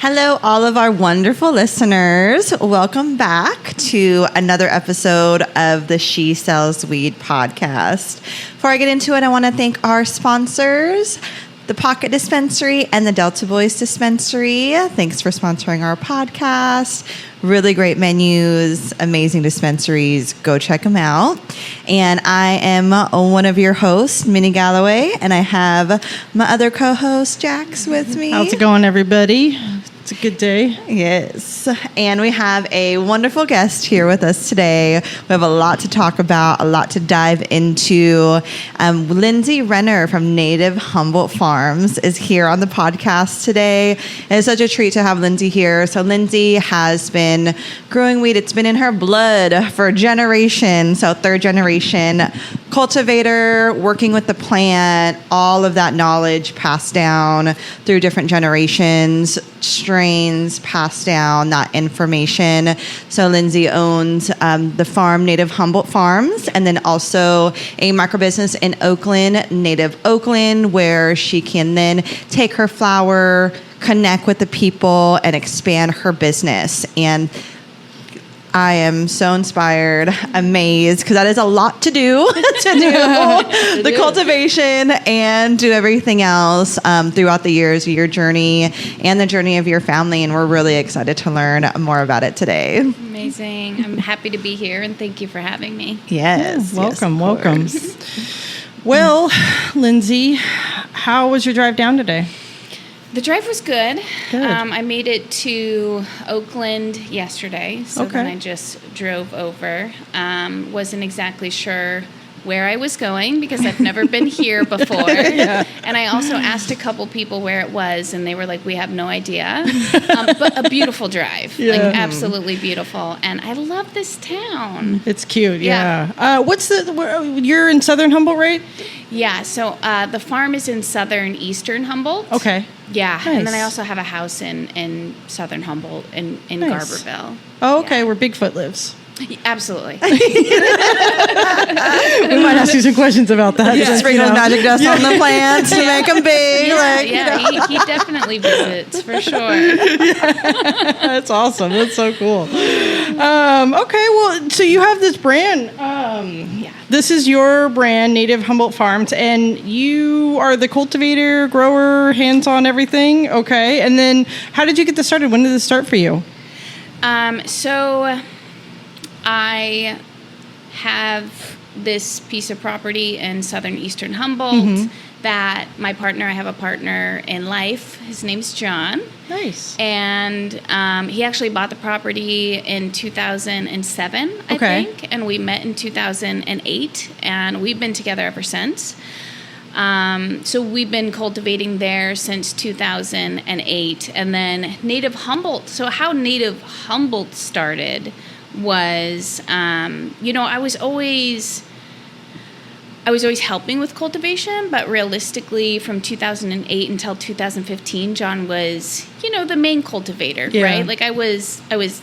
Hello, all of our wonderful listeners. Welcome back to another episode of the SheSellsWeed podcast. Before I get into it, I want to thank our sponsors, the Pocket Dispensary and the Delta Boys Dispensary. Thanks for sponsoring our podcast. Really great menus, amazing dispensaries. Go check them out. And I am one of your hosts, Minnie Galloway, and I have my other co-host, Jax, with me. How's it going, everybody? It's a good day. Yes. And we have a wonderful guest here with us today. We have a lot to talk about, a lot to dive into. Lindsey Renner from Native Humboldt Farms is here on the podcast today. And it's such a treat to have Lindsey here. So Lindsey has been growing weed. It's been in her blood for generations. So third generation cultivator, working with the plant, all of that knowledge passed down through different generations, strains passed down, that information. So Lindsey owns the farm Native Humboldt Farms, and then also a microbusiness in Oakland, Native Oakland, where she can then take her flower, connect with the people, and expand her business. And I am so inspired, amazed, because that is a lot to do, the cultivation and do everything else throughout the years of your journey and the journey of your family. And we're really excited to learn more about it today. Amazing. I'm happy to be here, and thank you for having me. Yes. Welcome. Well, Lindsey, how was your drive down today? The drive was good. Good. I made it to Oakland yesterday, so then I just drove over. Wasn't exactly sure where I was going because I've never been here before. Yeah. And I also asked a couple people where it was, and they were like, we have no idea. But a beautiful drive, like absolutely beautiful. And I love this town. It's cute, yeah. You're in Southern Humboldt, right? Yeah, so the farm is in southern-eastern Humboldt. Okay. Yeah, Nice. and then I also have a house in southern Humboldt in Nice. Garberville. Oh, okay, Yeah. where Bigfoot lives. Absolutely. We might ask you some questions about that. Just sprinkle magic dust on the plants to make them big. He definitely visits, for sure. That's awesome. That's so cool. Okay, well, so you have this brand. This is your brand, Native Humboldt Farms, and you are the cultivator, grower, hands-on everything. Okay, and then how did you get this started? When did this start for you? So I have this piece of property in southern eastern Humboldt that I have a partner in life. His name's John. Nice. And he actually bought the property in 2007, I think. And we met in 2008. And we've been together ever since. So we've been cultivating there since 2008. And then Native Humboldt. So how Native Humboldt started was, I was always helping with cultivation, but realistically from 2008 until 2015, John was, the main cultivator, right? Like I was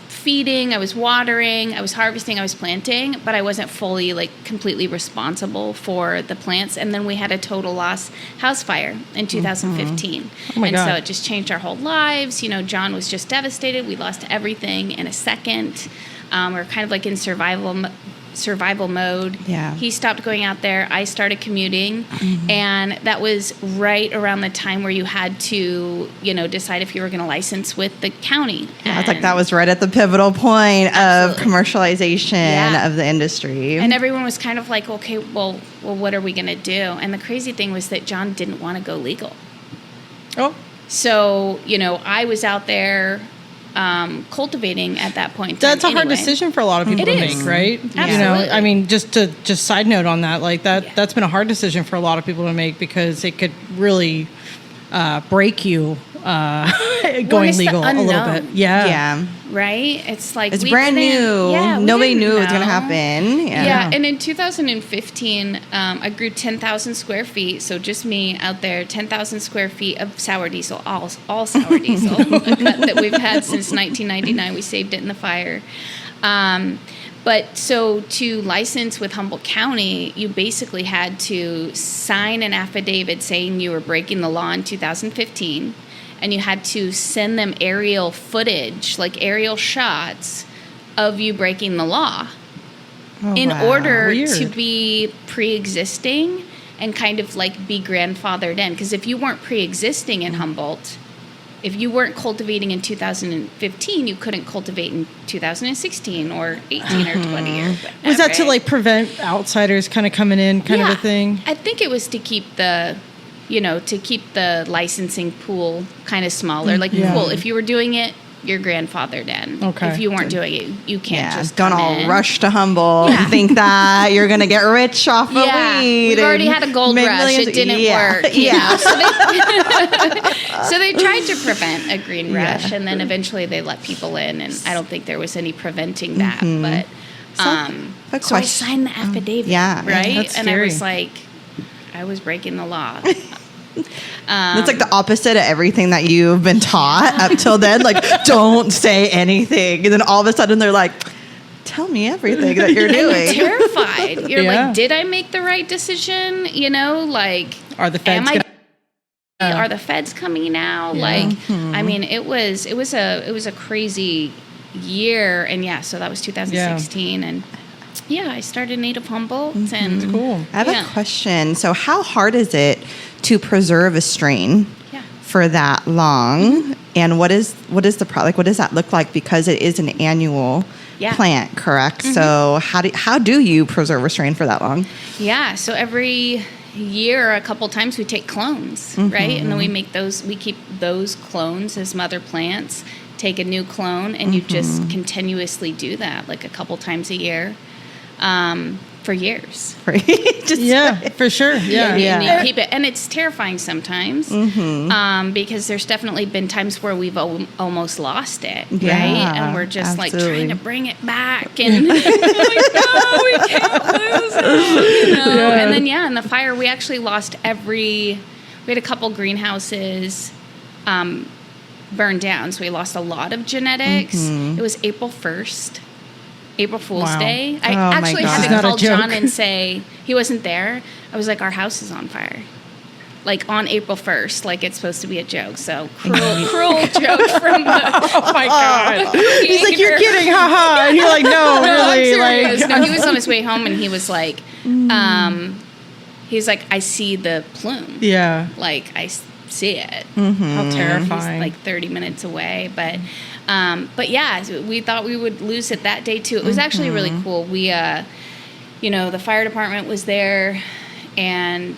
feeding, I was watering, I was harvesting, I was planting, but I wasn't fully completely responsible for the plants. And then we had a total loss house fire in 2015. Oh my God. So it just changed our whole lives. John was just devastated. We lost everything in a second. We were kind of like in survival mode. Yeah. He stopped going out there. I started commuting. And that was right around the time where you had to, decide if you were going to license with the county. Yeah, it's like that was right at the pivotal point of commercialization of the industry. And everyone was kind of like, okay, well, what are we going to do? And the crazy thing was that John didn't want to go legal. Oh. So, I was out there cultivating at that point. That's a hard decision for a lot of people to make, right? Absolutely. Just side note on that, that's been a hard decision for a lot of people to make because it could really break you going legal a little bit. Yeah. Right? It's like it's brand new. Nobody knew it was going to happen. Yeah. And in 2015, I grew 10,000 square feet. So just me out there, 10,000 square feet of sour diesel, all sour diesel, a cut that we've had since 1999. We saved it in the fire. But so to license with Humboldt County, you basically had to sign an affidavit saying you were breaking the law in 2015. and you had to send them aerial footage, like aerial shots of you breaking the law in order to be pre-existing and kind of like be grandfathered in. Because if you weren't pre-existing in Humboldt, if you weren't cultivating in 2015, you couldn't cultivate in 2016 or 18 or 20 or whatever. Was that to like prevent outsiders kind of coming in kind of a thing? I think it was to keep the, to keep the licensing pool kind of smaller. Like, cool, if you were doing it, you're grandfathered in. Okay. If you weren't doing it, you can't just don't come all in. rush to Humboldt and think that you're going to get rich off of weed. We've already had a gold rush. It didn't work. You know? So they tried to prevent a green rush, and then eventually they let people in, and I don't think there was any preventing that. But so I signed the affidavit, right? That's and scary. I was like, I was breaking the law. It's like the opposite of everything that you've been taught up till then. Like, don't say anything. And then all of a sudden they're like, tell me everything that you're doing. You're terrified. You're like, did I make the right decision? Like, are the feds are the feds coming now? Like, I mean, it was a crazy year. And so that was 2016. And I started Native Humboldt. And cool. I have a question. So how hard is it to preserve a strain for that long? And what is the product? What does that look like? Because it is an annual plant, correct? So how do you preserve a strain for that long? Yeah. So every year, a couple times, we take clones, right? And then we keep those clones as mother plants, take a new clone, and you just continuously do that like a couple times a year. For years. Right? For sure. And you keep it. And it's terrifying sometimes because there's definitely been times where we've almost lost it, right? And we're just like trying to bring it back. And like, no, we can't lose it. And then, in the fire, we actually lost we had a couple greenhouses burned down. So we lost a lot of genetics. It was April 1st. April Fool's Day. I actually had to call John and say he wasn't there. I was like, our house is on fire. Like on April 1st, like it's supposed to be a joke. So cruel joke from the. Oh my God! He's like, you're kidding, haha. And you're like, no, really, like. No, he was on his way home, and he was like, he's like, I see the plume. Yeah. Like I see it. How terrifying! He's like 30 minutes away, but we thought we would lose it that day too. It was actually really cool. We, the fire department was there, and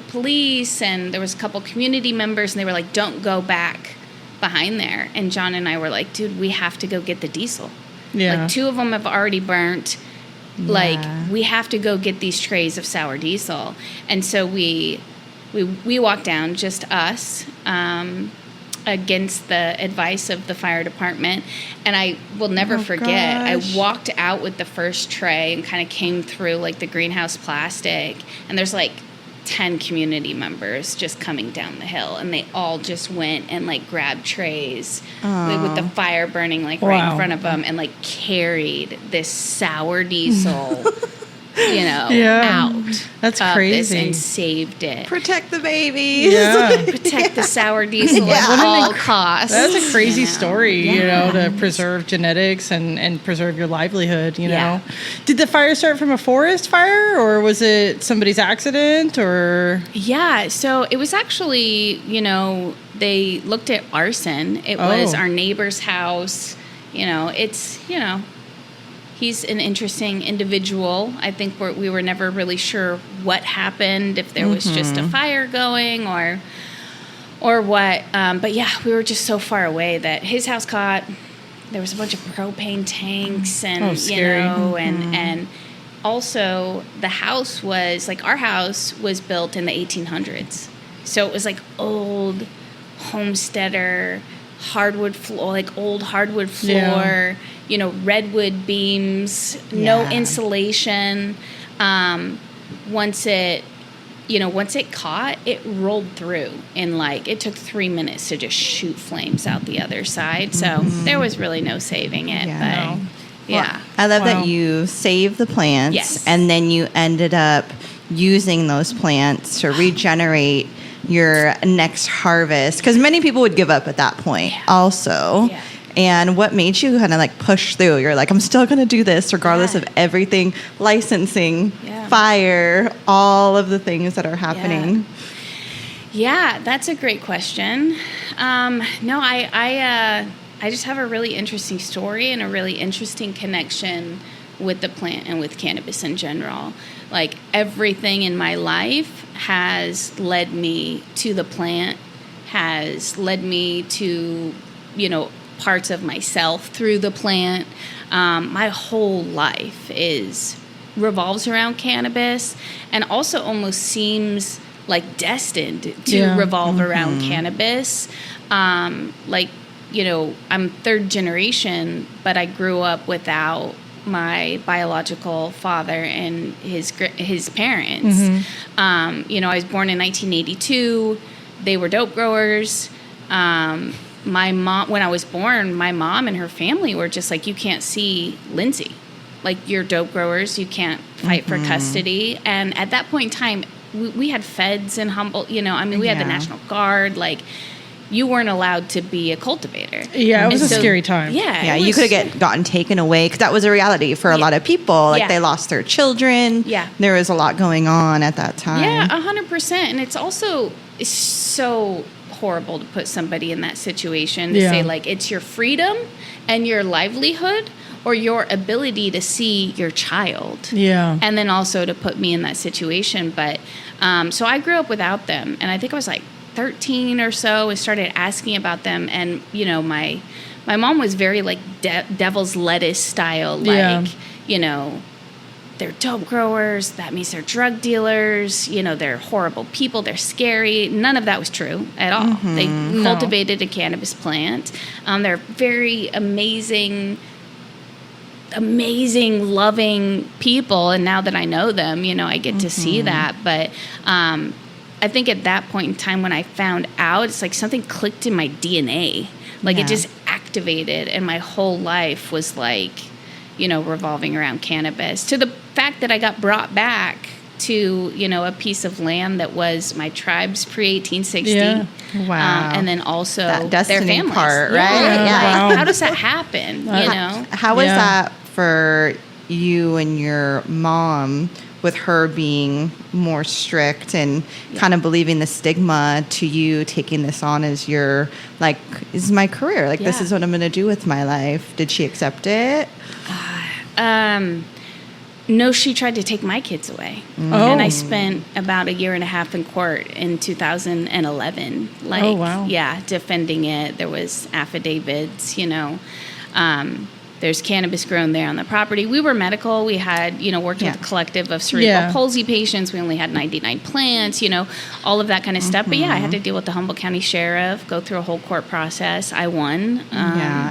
police, and there was a couple community members, and they were like, "Don't go back behind there." And John and I were like, "Dude, we have to go get the diesel. Like 2 of them have already burnt. Like we have to go get these trays of sour diesel." And so we walked down, just us. Against the advice of the fire department. And I will never forget, I walked out with the first tray and kind of came through like the greenhouse plastic, and there's like 10 community members just coming down the hill, and they all just went and like grabbed trays with the fire burning like right in front of them, and like carried this sour diesel out. That's crazy. And saved it. Protect the babies. Protect the sour diesel at all costs. That's a crazy story, to preserve genetics and preserve your livelihood, know. Did the fire start from a forest fire, or was it somebody's accident, or? Yeah, so it was actually, they looked at arson. It was our neighbor's house. He's an interesting individual. I think we were never really sure what happened, if there was just a fire going or what. But we were just so far away that his house caught. There was a bunch of propane tanks, and and also the house was like, our house was built in the 1800s, so it was like old homesteader hardwood floor, like old hardwood floor. Redwood beams, no insulation. Once it caught, it rolled through, and like it took 3 minutes to just shoot flames out the other side. So there was really no saving it. But well, I love that you saved the plants, and then you ended up using those plants to regenerate your next harvest? Because many people would give up at that point also. Yeah. And what made you kind of like push through? You're like, I'm still going to do this regardless of everything, licensing, fire, all of the things that are happening. Yeah, that's a great question. No, I just have a really interesting story and a really interesting connection with the plant and with cannabis in general. Like everything in my life has led me to the plant, has led me to, parts of myself through the plant. My whole life revolves around cannabis, and also almost seems like destined to revolve around cannabis. I'm third generation, but I grew up without my biological father and his parents. I was born in 1982. They were dope growers. My mom, when I was born, my mom and her family were just like, you can't see Lindsey. Like, you're dope growers. You can't fight for custody. And at that point in time, we had feds in Humboldt. We had the National Guard. Like, you weren't allowed to be a cultivator. Yeah, it was a scary time. Yeah, you could have gotten taken away, because that was a reality for a lot of people. Like, they lost their children. Yeah. There was a lot going on at that time. Yeah, 100%. And it's so horrible to put somebody in that situation to say, like, it's your freedom and your livelihood or your ability to see your child. Yeah. And then also to put me in that situation. But so I grew up without them. And I think I was like 13 or so. I started asking about them. And, my mom was very like devil's lettuce style. Like, they're dope growers. That means they're drug dealers. They're horrible people. They're scary. None of that was true at all. They cultivated a cannabis plant. They're very amazing, loving people. And now that I know them, I get to see that. But I think at that point in time when I found out, it's like something clicked in my DNA. Like it just activated, and my whole life was like, revolving around cannabis, to the fact that I got brought back to, a piece of land that was my tribe's pre-1860. Yeah. Wow. And then also that their destiny families. part, right? Yeah. How does that happen, How was that for you and your mom, with her being more strict and kind of believing the stigma, to you taking this on as your, like, this is my career. Like, this is what I'm going to do with my life. Did she accept it? No, she tried to take my kids away. And I spent about a year and a half in court in 2011. Like, defending it. There was affidavits, There's cannabis grown there on the property. We were medical. We had, worked with a collective of cerebral palsy patients. We only had 99 plants, all of that kind of stuff. But I had to deal with the Humboldt County Sheriff, go through a whole court process. I won.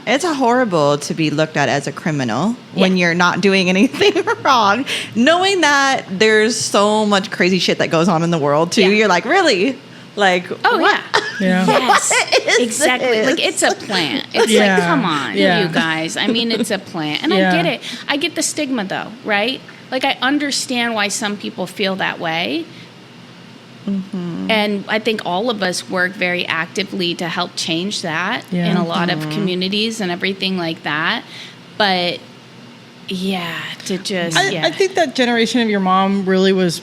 It's horrible to be looked at as a criminal when you're not doing anything wrong. Knowing that there's so much crazy shit that goes on in the world too. You're like, really? Like, what? Yes, exactly. This? Like, it's a plant. It's like, come on, you guys. I mean, it's a plant. And I get it. I get the stigma, though, right? Like, I understand why some people feel that way. And I think all of us work very actively to help change that in a lot of communities and everything like that. But, I think that generation of your mom really was,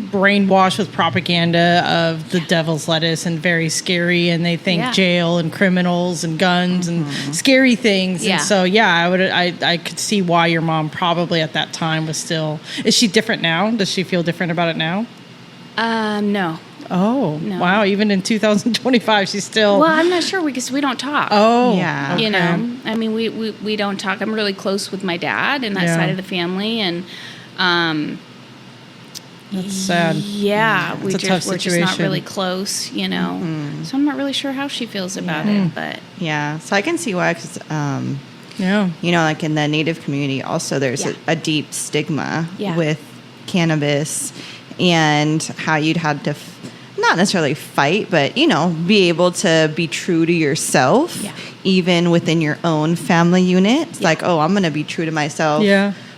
brainwashed with propaganda of the devil's lettuce and very scary, and they think jail and criminals and guns and scary things. And so I could see why your mom probably at that time was still. Is she different now? Does she feel different about it now? No. Oh, no. Wow. Even in 2025, she's still. Well, I'm not sure because we don't talk. Oh, yeah. Okay. I mean, we don't talk. I'm really close with my dad and that side of the family, and that's sad. Yeah, we're just not really close, So I'm not really sure how she feels about it, but so I can see why. Because like in the Native community, also there's a deep stigma with cannabis, and how you'd had to not necessarily fight, but be able to be true to yourself, even within your own family unit. It's like, I'm going to be true to myself.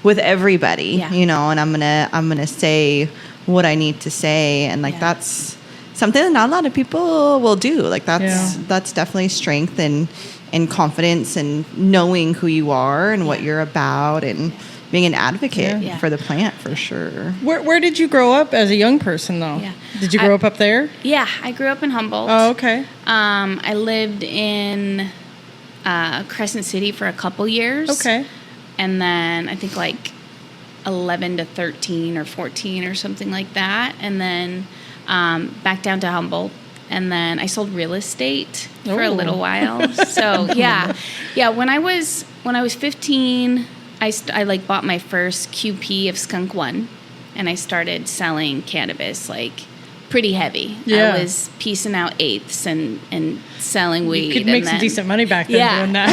With everybody, and I'm gonna say what I need to say, and like that's something that not a lot of people will do. Like that's definitely strength and confidence and knowing who you are and what you're about and being an advocate for the plant for sure. Where did you grow up as a young person though? Yeah. Did you grow up there? Yeah, I grew up in Humboldt. Oh, okay. I lived in Crescent City for a couple years. Okay. And then I think like 11 to 13 or 14 or something like that. And then back down to Humboldt. And then I sold real estate for a little while. So yeah. When I was 15, I like bought my first QP of Skunk One, and I started selling cannabis like pretty heavy. Yeah. I was piecing out eighths and selling weed. You could make some decent money back then doing that.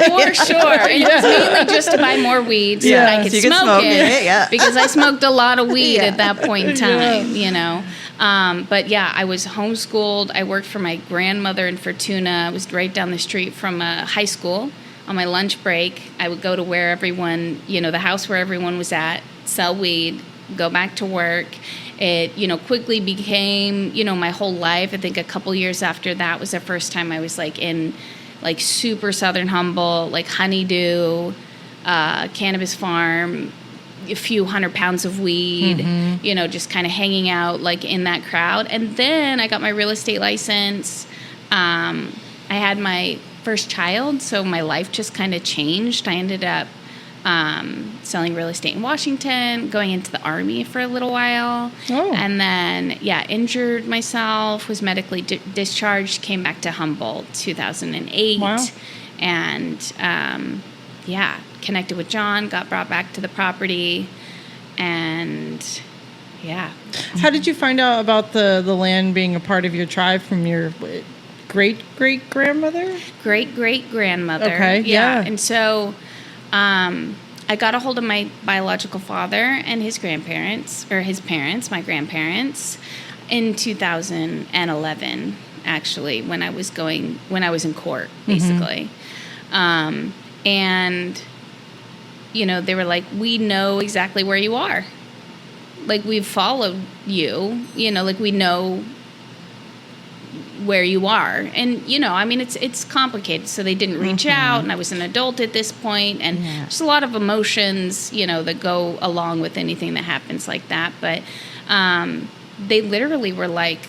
For sure. And it was mainly just to buy more weed so that I could smoke it. Because I smoked a lot of weed at that point in time, you know. But yeah, I was homeschooled. I worked for my grandmother in Fortuna. I was right down the street from a high school. On my lunch break, I would go to where everyone, you know, the house where everyone was at, sell weed, go back to work. It, you know, quickly became, you know, my whole life. I think a couple years after that was the first time I was like in like super southern Humboldt, like Honeydew, Cannabis Farm, a few 100 pounds of weed, you know, just kind of hanging out like in that crowd. And then I got my real estate license. I had my first child, so my life just kind of changed. I ended up selling real estate in Washington, going into the Army for a little while, and then injured myself, was medically discharged, came back to Humboldt 2008. Wow. And connected with John, got brought back to the property, and How did you find out about the land being a part of your tribe from your great-great-grandmother? Great-great-grandmother. Okay, yeah. And so I got a hold of my biological father and his grandparents, or his parents, my grandparents, in 2011, actually, when I was in court, basically. And, you know, they were like, we know exactly where you are. Like, we've followed you, you know, like we know where you are. And, you know, I mean, it's complicated. So they didn't reach out, and I was an adult at this point, and there's a lot of emotions, you know, that go along with anything that happens like that. But they literally were like,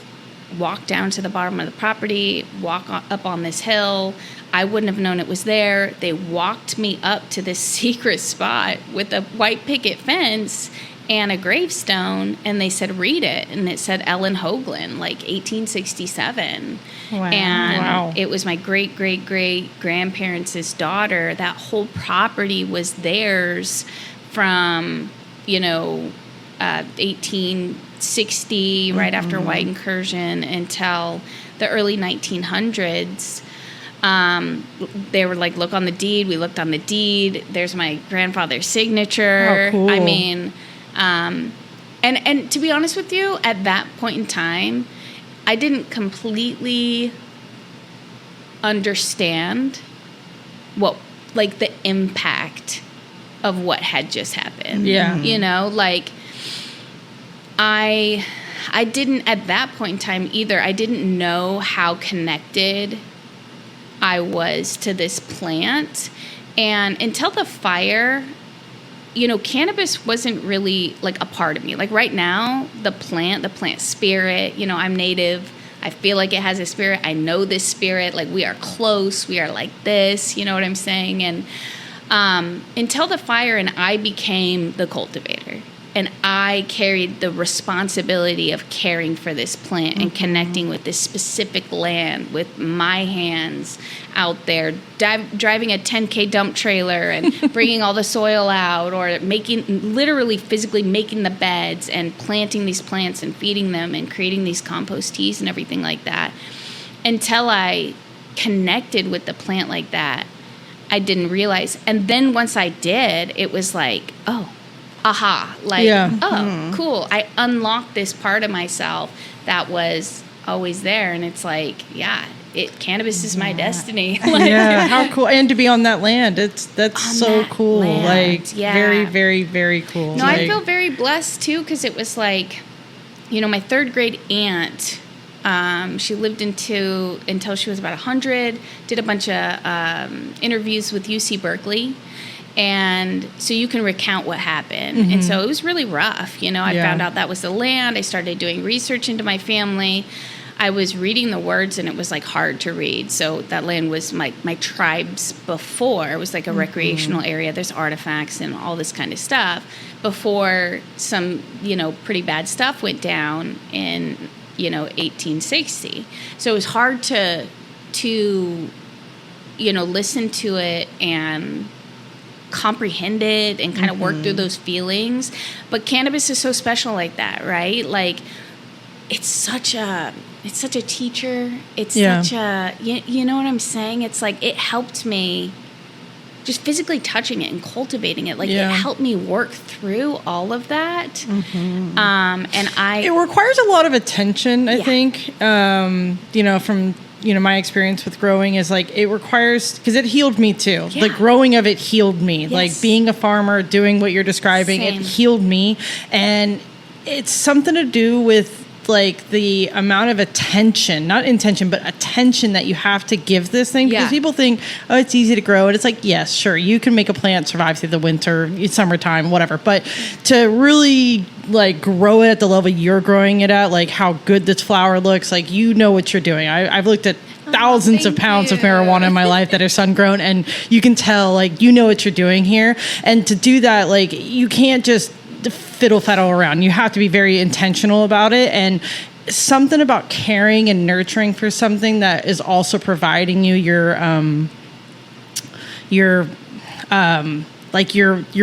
walk down to the bottom of the property, walk up on this hill. I wouldn't have known it was there. They walked me up to this secret spot with a white picket fence and a gravestone, and they said, read it. And it said Ellen Hoagland, like 1867. Wow. And it was my great-great-great-grandparents' daughter. That whole property was theirs from, you know, 1860, right after white incursion, until the early 1900s. They were like, look on the deed. We looked on the deed. There's my grandfather's signature. Oh, cool. I mean, and to be honest with you, at that point in time, I didn't completely understand the impact of what had just happened. Yeah. You know, like I didn't at that point in time either. I didn't know how connected I was to this plant. And until the fire, you know, cannabis wasn't really like a part of me. Like right now, the plant spirit, you know, I'm native. I feel like it has a spirit. I know this spirit. Like we are close. We are like this. You know what I'm saying? And until the fire, and I became the cultivator. And I carried the responsibility of caring for this plant and connecting with this specific land with my hands out there, driving a 10K dump trailer and bringing all the soil out, or literally physically making the beds and planting these plants and feeding them and creating these compost teas and everything like that. Until I connected with the plant like that, I didn't realize. And then once I did, it was like, oh, aha, like, cool. I unlocked this part of myself that was always there. And it's like, cannabis is my destiny. Like, how cool. And to be on that land, that's so cool. Land, like, very, very, very cool. No, like, I feel very blessed too, because it was like, my third grade aunt, she lived until she was about 100, did a bunch of interviews with UC Berkeley. And so you can recount what happened. And so it was really rough. I found out that was the land. I started doing research into my family. I was reading the words, and it was like hard to read. So that land was my tribe's before. It was like a recreational area. There's artifacts and all this kind of stuff before some, pretty bad stuff went down in, 1860. So it was hard to listen to it and comprehend it and kind of work through those feelings. But cannabis is so special like that, right? Like, it's such a teacher. It's such a, you know what I'm saying? It's like, it helped me just physically touching it and cultivating it. Like, it helped me work through all of that. It requires a lot of attention, I think, from my experience with growing is like, it requires, because it healed me too. The growing of it healed me. Yes. Like being a farmer, doing what you're describing, Same. it healed me. And it's something to do with like the amount of attention, not intention, but attention that you have to give this thing. Because people think, oh, it's easy to grow. And it's like, yes, sure, you can make a plant survive through the winter, summertime, whatever. But to really like grow it at the level you're growing it at, like how good this flower looks, like what you're doing. I've looked at thousands of pounds of marijuana in my life that are sun grown, and you can tell like what you're doing here. And to do that, like you can't just fiddle-faddle around. You have to be very intentional about it, and something about caring and nurturing for something that is also providing you your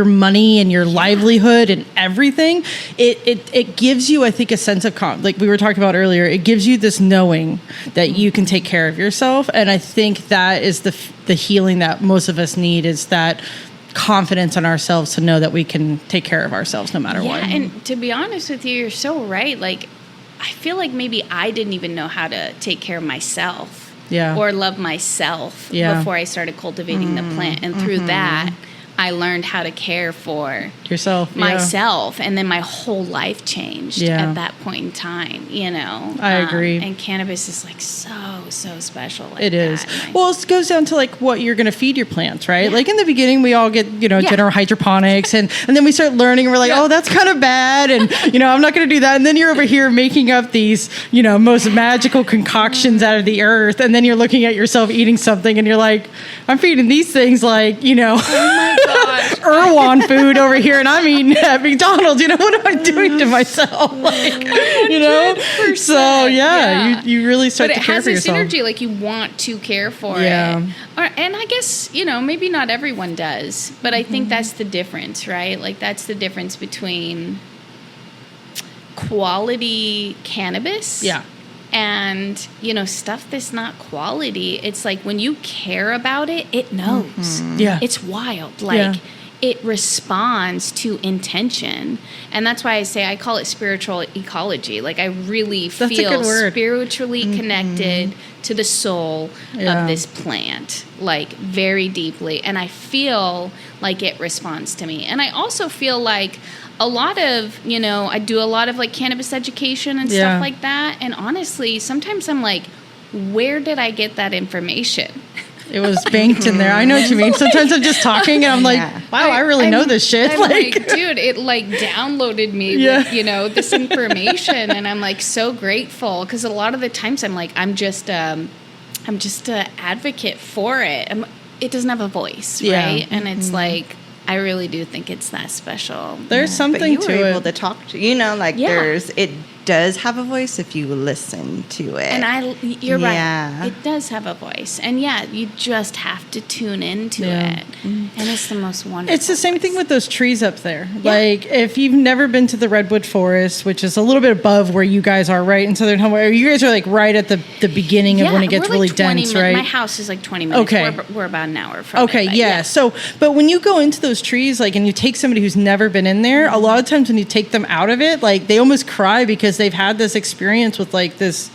money and your livelihood and everything. It gives you, I think, a sense of like we were talking about earlier. It gives you this knowing that you can take care of yourself, and I think that is the healing that most of us need, is that confidence in ourselves to know that we can take care of ourselves no matter what. Yeah, and to be honest with you, you're so right. Like, I feel like maybe I didn't even know how to take care of myself or love myself before I started cultivating the plant. And through that, I learned how to care for myself, and then my whole life changed at that point in time. I agree. And cannabis is like so special. Like it is. That. Well, it goes down to like what you're going to feed your plants, right? Like in the beginning, we all get general hydroponics, and then we start learning, and we're like, oh, that's kind of bad, and I'm not going to do that. And then you're over here making up these most magical concoctions out of the earth, and then you're looking at yourself eating something, and you're like, I'm feeding these things like Oh my gosh. Erewhon food over here, and I'm eating at McDonald's. What am I doing to myself? Like, 100%. So you really start to care for yourself. But it has this energy, like you want to care for it. And I guess maybe not everyone does, but I think that's the difference, right? Like that's the difference between quality cannabis. And, stuff that's not quality. It's like when you care about it, it knows. It's wild. Like it responds to intention. And that's why I call it spiritual ecology. Like I really feel spiritually connected to the soul of this plant, like very deeply. And I feel like it responds to me. And I also feel like a lot of, I do a lot of like cannabis education and stuff like that. And honestly, sometimes I'm like, where did I get that information? It was banked in there. I know what you mean. Sometimes I'm just talking and I'm like, wow, I really know this shit. I'm like, dude, it like downloaded me with, this information. And I'm like so grateful, because a lot of the times I'm like, I'm just an advocate for it. It doesn't have a voice, right? And it's like, I really do think it's that special. There's something to it. But you were able to talk to, it does have a voice if you listen to it. And you're right. It does have a voice. And you just have to tune into it. And it's the most wonderful. It's the same thing with those trees up there. Like if you've never been to the Redwood Forest, which is a little bit above where you guys are, right? In Southern Humboldt, you guys are like right at the beginning of when it gets really dense, right? My house is like 20 minutes. Okay. We're about an hour from it. So, but when you go into those trees, like, and you take somebody who's never been in there, a lot of times when you take them out of it, like they almost cry because they've had this experience with like this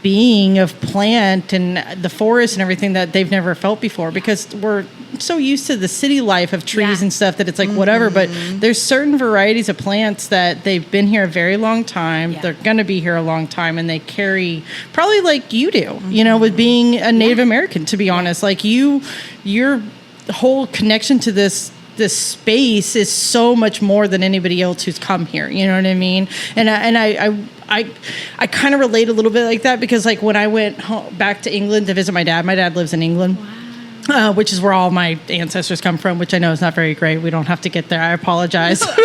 being of plant and the forest and everything that they've never felt before, because we're so used to the city life of trees Yeah. and stuff that it's like whatever, but there's certain varieties of plants that they've been here a very long time. Yeah. They're going to be here a long time, and they carry probably like you do, you know, with being a Native American, to be honest. Like your whole connection to this space is so much more than anybody else who's come here. You know what I mean? And I kind of relate a little bit like that, because like when I went back to England to visit my dad lives in England. Wow. Which is where all my ancestors come from, which I know is not very great. We don't have to get there. I apologize. but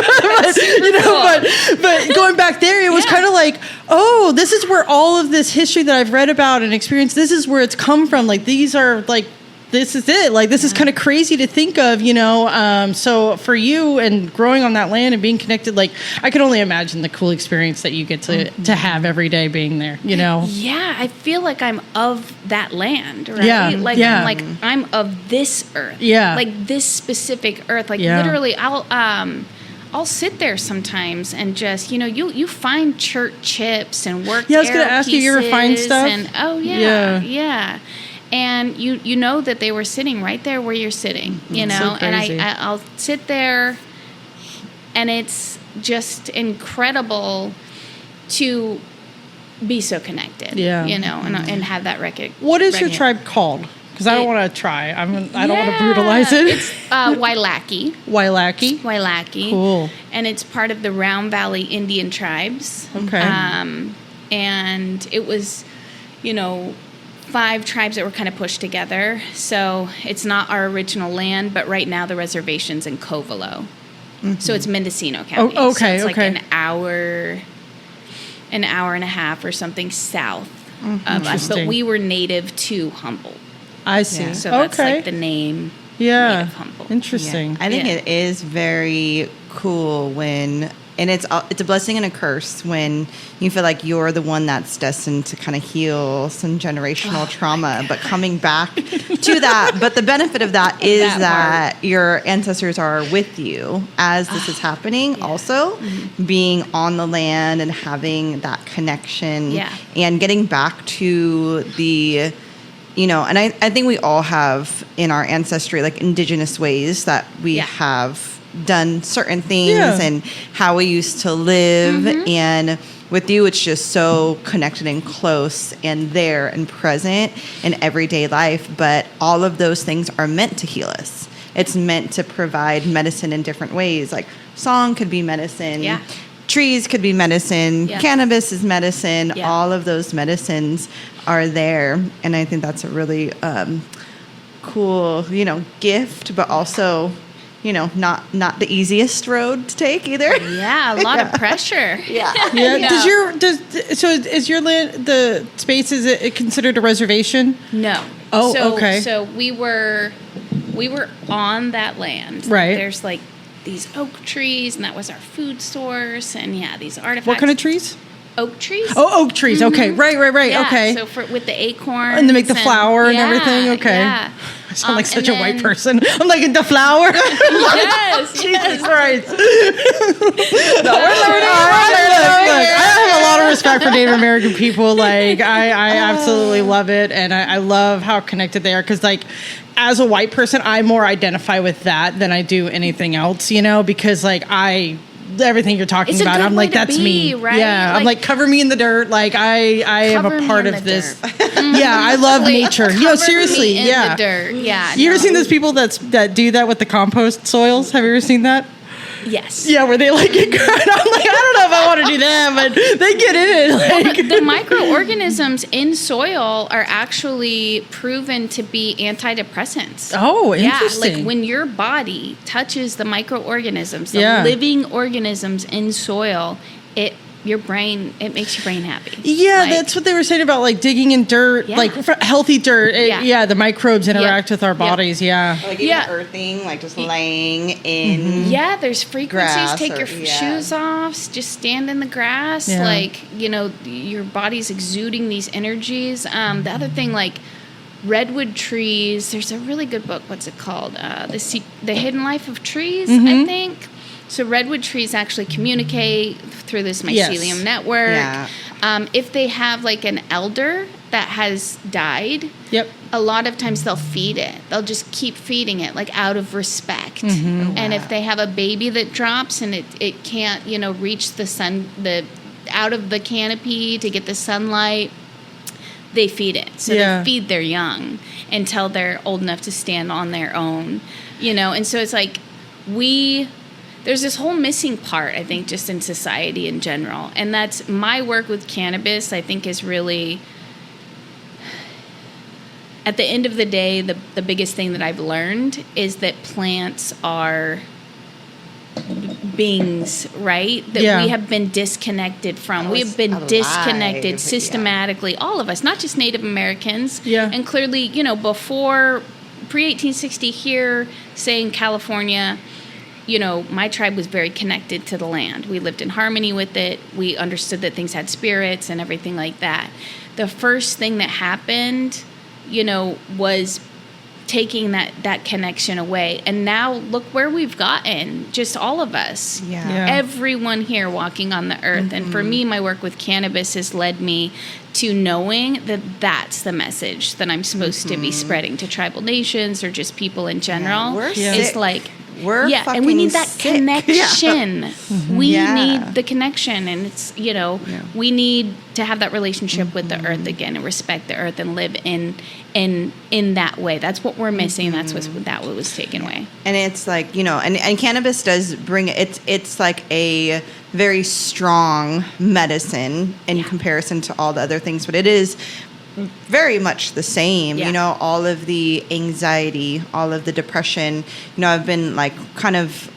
going back there, it was kind of like, oh, this is where all of this history that I've read about and experienced, this is where it's come from. Like, these are like, this is it. Like, this is kind of crazy to think of, you know. So for you and growing on that land and being connected, like, I could only imagine the cool experience that you get to have every day being there, you know. Yeah, I feel like I'm of that land, right? Yeah, Like, yeah. I'm of this earth. Yeah. Like this specific earth. Like Yeah. literally, I'll sit there sometimes and just, you know, you find church chips and work. Yeah, I was gonna ask you ever find stuff? And yeah. And you know that they were sitting right there where you're sitting, you know. So crazy. And I'll sit there, and it's just incredible to be so connected, you know, and have that record. What is your tribe called? Because I don't want to try. I don't want to brutalize it. It's Wailaki. Wailaki? Wailaki. Cool. And it's part of the Round Valley Indian tribes. Okay. And it was, you know, 5 tribes that were kind of pushed together. So it's not our original land, but right now the reservation's in Covelo. So it's Mendocino County. Oh, okay, so it's okay. like an hour and a half or something south of us. But we were native to Humboldt. I see. Yeah. So that's like the name. Native Humboldt. Interesting. Yeah. I think it is very cool when, and it's a blessing and a curse when you feel like you're the one that's destined to kind of heal some generational trauma, but coming back to that. But the benefit of that is that your ancestors are with you as this is happening. Also, being on the land and having that connection, and getting back to the. You know, and I think we all have in our ancestry, like indigenous ways that we have done certain things and how we used to live. And with you, it's just so connected and close and there and present in everyday life. But all of those things are meant to heal us. It's meant to provide medicine in different ways. Like song could be medicine. Yeah. Trees could be medicine. Yeah. Cannabis is medicine. Yeah. All of those medicines are there. And I think that's a really cool, you know, gift, but also, you know, not the easiest road to take either. Yeah, a lot of pressure. Yeah. Is your land, the space, is it considered a reservation? No. Oh, okay. So we were on that land. Right. There's like these oak trees, and that was our food source, and these artifacts. What kind of trees? Oak trees. Oh, oak trees. Okay, right. Yeah, okay. So with the acorns and to make the flour and everything. Okay. Yeah. I sound like such a white person. I'm like, the flour. Yes. Jesus Christ. We're learning. I have a lot of respect for Native American people. Like, I absolutely love it, and I love how connected they are. Because, like, as a white person, I more identify with that than I do anything else. You know, because like everything you're talking about, I'm like, that's me. Right? Yeah, like, I'm like, cover me in the dirt. Like, I am a part of this. Yeah, I love nature. Seriously. Me in the dirt. Yeah. You ever seen those people that do that with the compost soils? Have you ever seen that? Yes. Yeah, where they like get I'm like, I don't know if I want to do that, but they get in it. Like. The microorganisms in soil are actually proven to be antidepressants. Oh, interesting. Yeah, like when your body touches the microorganisms, the living organisms in soil, it makes your brain happy. Yeah, like, that's what they were saying about like digging in dirt, like healthy dirt. The microbes interact with our bodies. Yeah. Like even earthing, like just laying in. Yeah, there's frequencies. Take your shoes off, just stand in the grass. Yeah. Like, you know, your body's exuding these energies. The other thing, like redwood trees, there's a really good book. What's it called? The Hidden Life of Trees, I think. So redwood trees actually communicate through this mycelium network. Yeah. If they have like an elder that has died, Yep. a lot of times they'll feed it. They'll just keep feeding it, like out of respect. And if they have a baby that drops and it can't, reach the sun, out of the canopy to get the sunlight, they feed it. So they feed their young until they're old enough to stand on their own, And so it's like there's this whole missing part, I think, just in society in general. And that's my work with cannabis, I think, is really, at the end of the day, the biggest thing that I've learned is that plants are beings, right? That we have been disconnected from. We have been disconnected systematically, all of us, not just Native Americans. Yeah. And clearly, before pre-1860 here, say in California, my tribe was very connected to the land. We lived in harmony with it. We understood that things had spirits and everything like that. The first thing that happened, was taking that connection away. And now look where we've gotten, just all of us. Yeah. Everyone here walking on the earth. And for me, my work with cannabis has led me to knowing that that's the message that I'm supposed to be spreading to tribal nations or just people in general. We're It's sick. like, We're fucking and we need that sick. connection. We Yeah. need the connection, and it's we need to have that relationship with the earth again and respect the earth and live in that way. That's what we're missing. That's what was taken away. And it's like, and cannabis does bring it's like a very strong medicine in comparison to all the other things, but it is very much the same. Yeah. All of the anxiety, all of the depression. I've been like kind of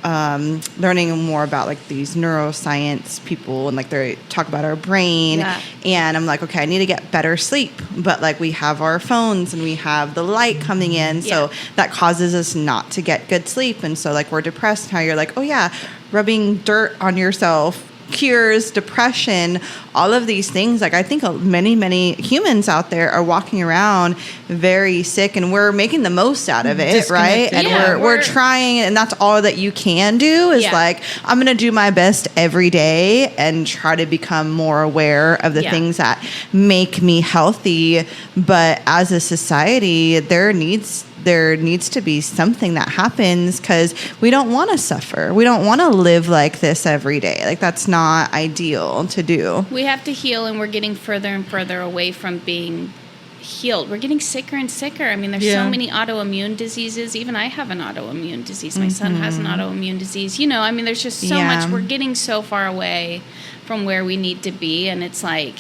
learning more about like these neuroscience people, and like they talk about our brain. Yeah. And I'm like, okay, I need to get better sleep, but like we have our phones and we have the light coming in, so that causes us not to get good sleep, and so like we're depressed. How you're like, oh yeah, rubbing dirt on yourself cures depression, all of these things. Like I think many humans out there are walking around very sick, and we're making the most out of it, right? And we're trying, and that's all that you can do is like, I'm going to do my best every day and try to become more aware of the things that make me healthy. But as a society, there needs to be something that happens, because we don't want to suffer. We don't want to live like this every day. Like that's not ideal to do. We have to heal, and we're getting further and further away from being healed. We're getting sicker and sicker. I mean, there's so many autoimmune diseases. Even I have an autoimmune disease. My son has an autoimmune disease. There's just so much. We're getting so far away from where we need to be. And it's like,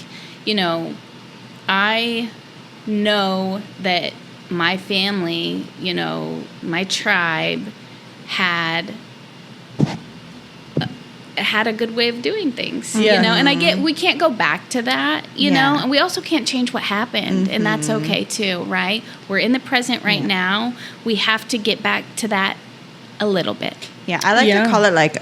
I know that my family, my tribe had a good way of doing things, and we can't go back to that, and we also can't change what happened, and that's okay too, right? We're in the present right now. We have to get back to that a little bit. Yeah, I like to call it like,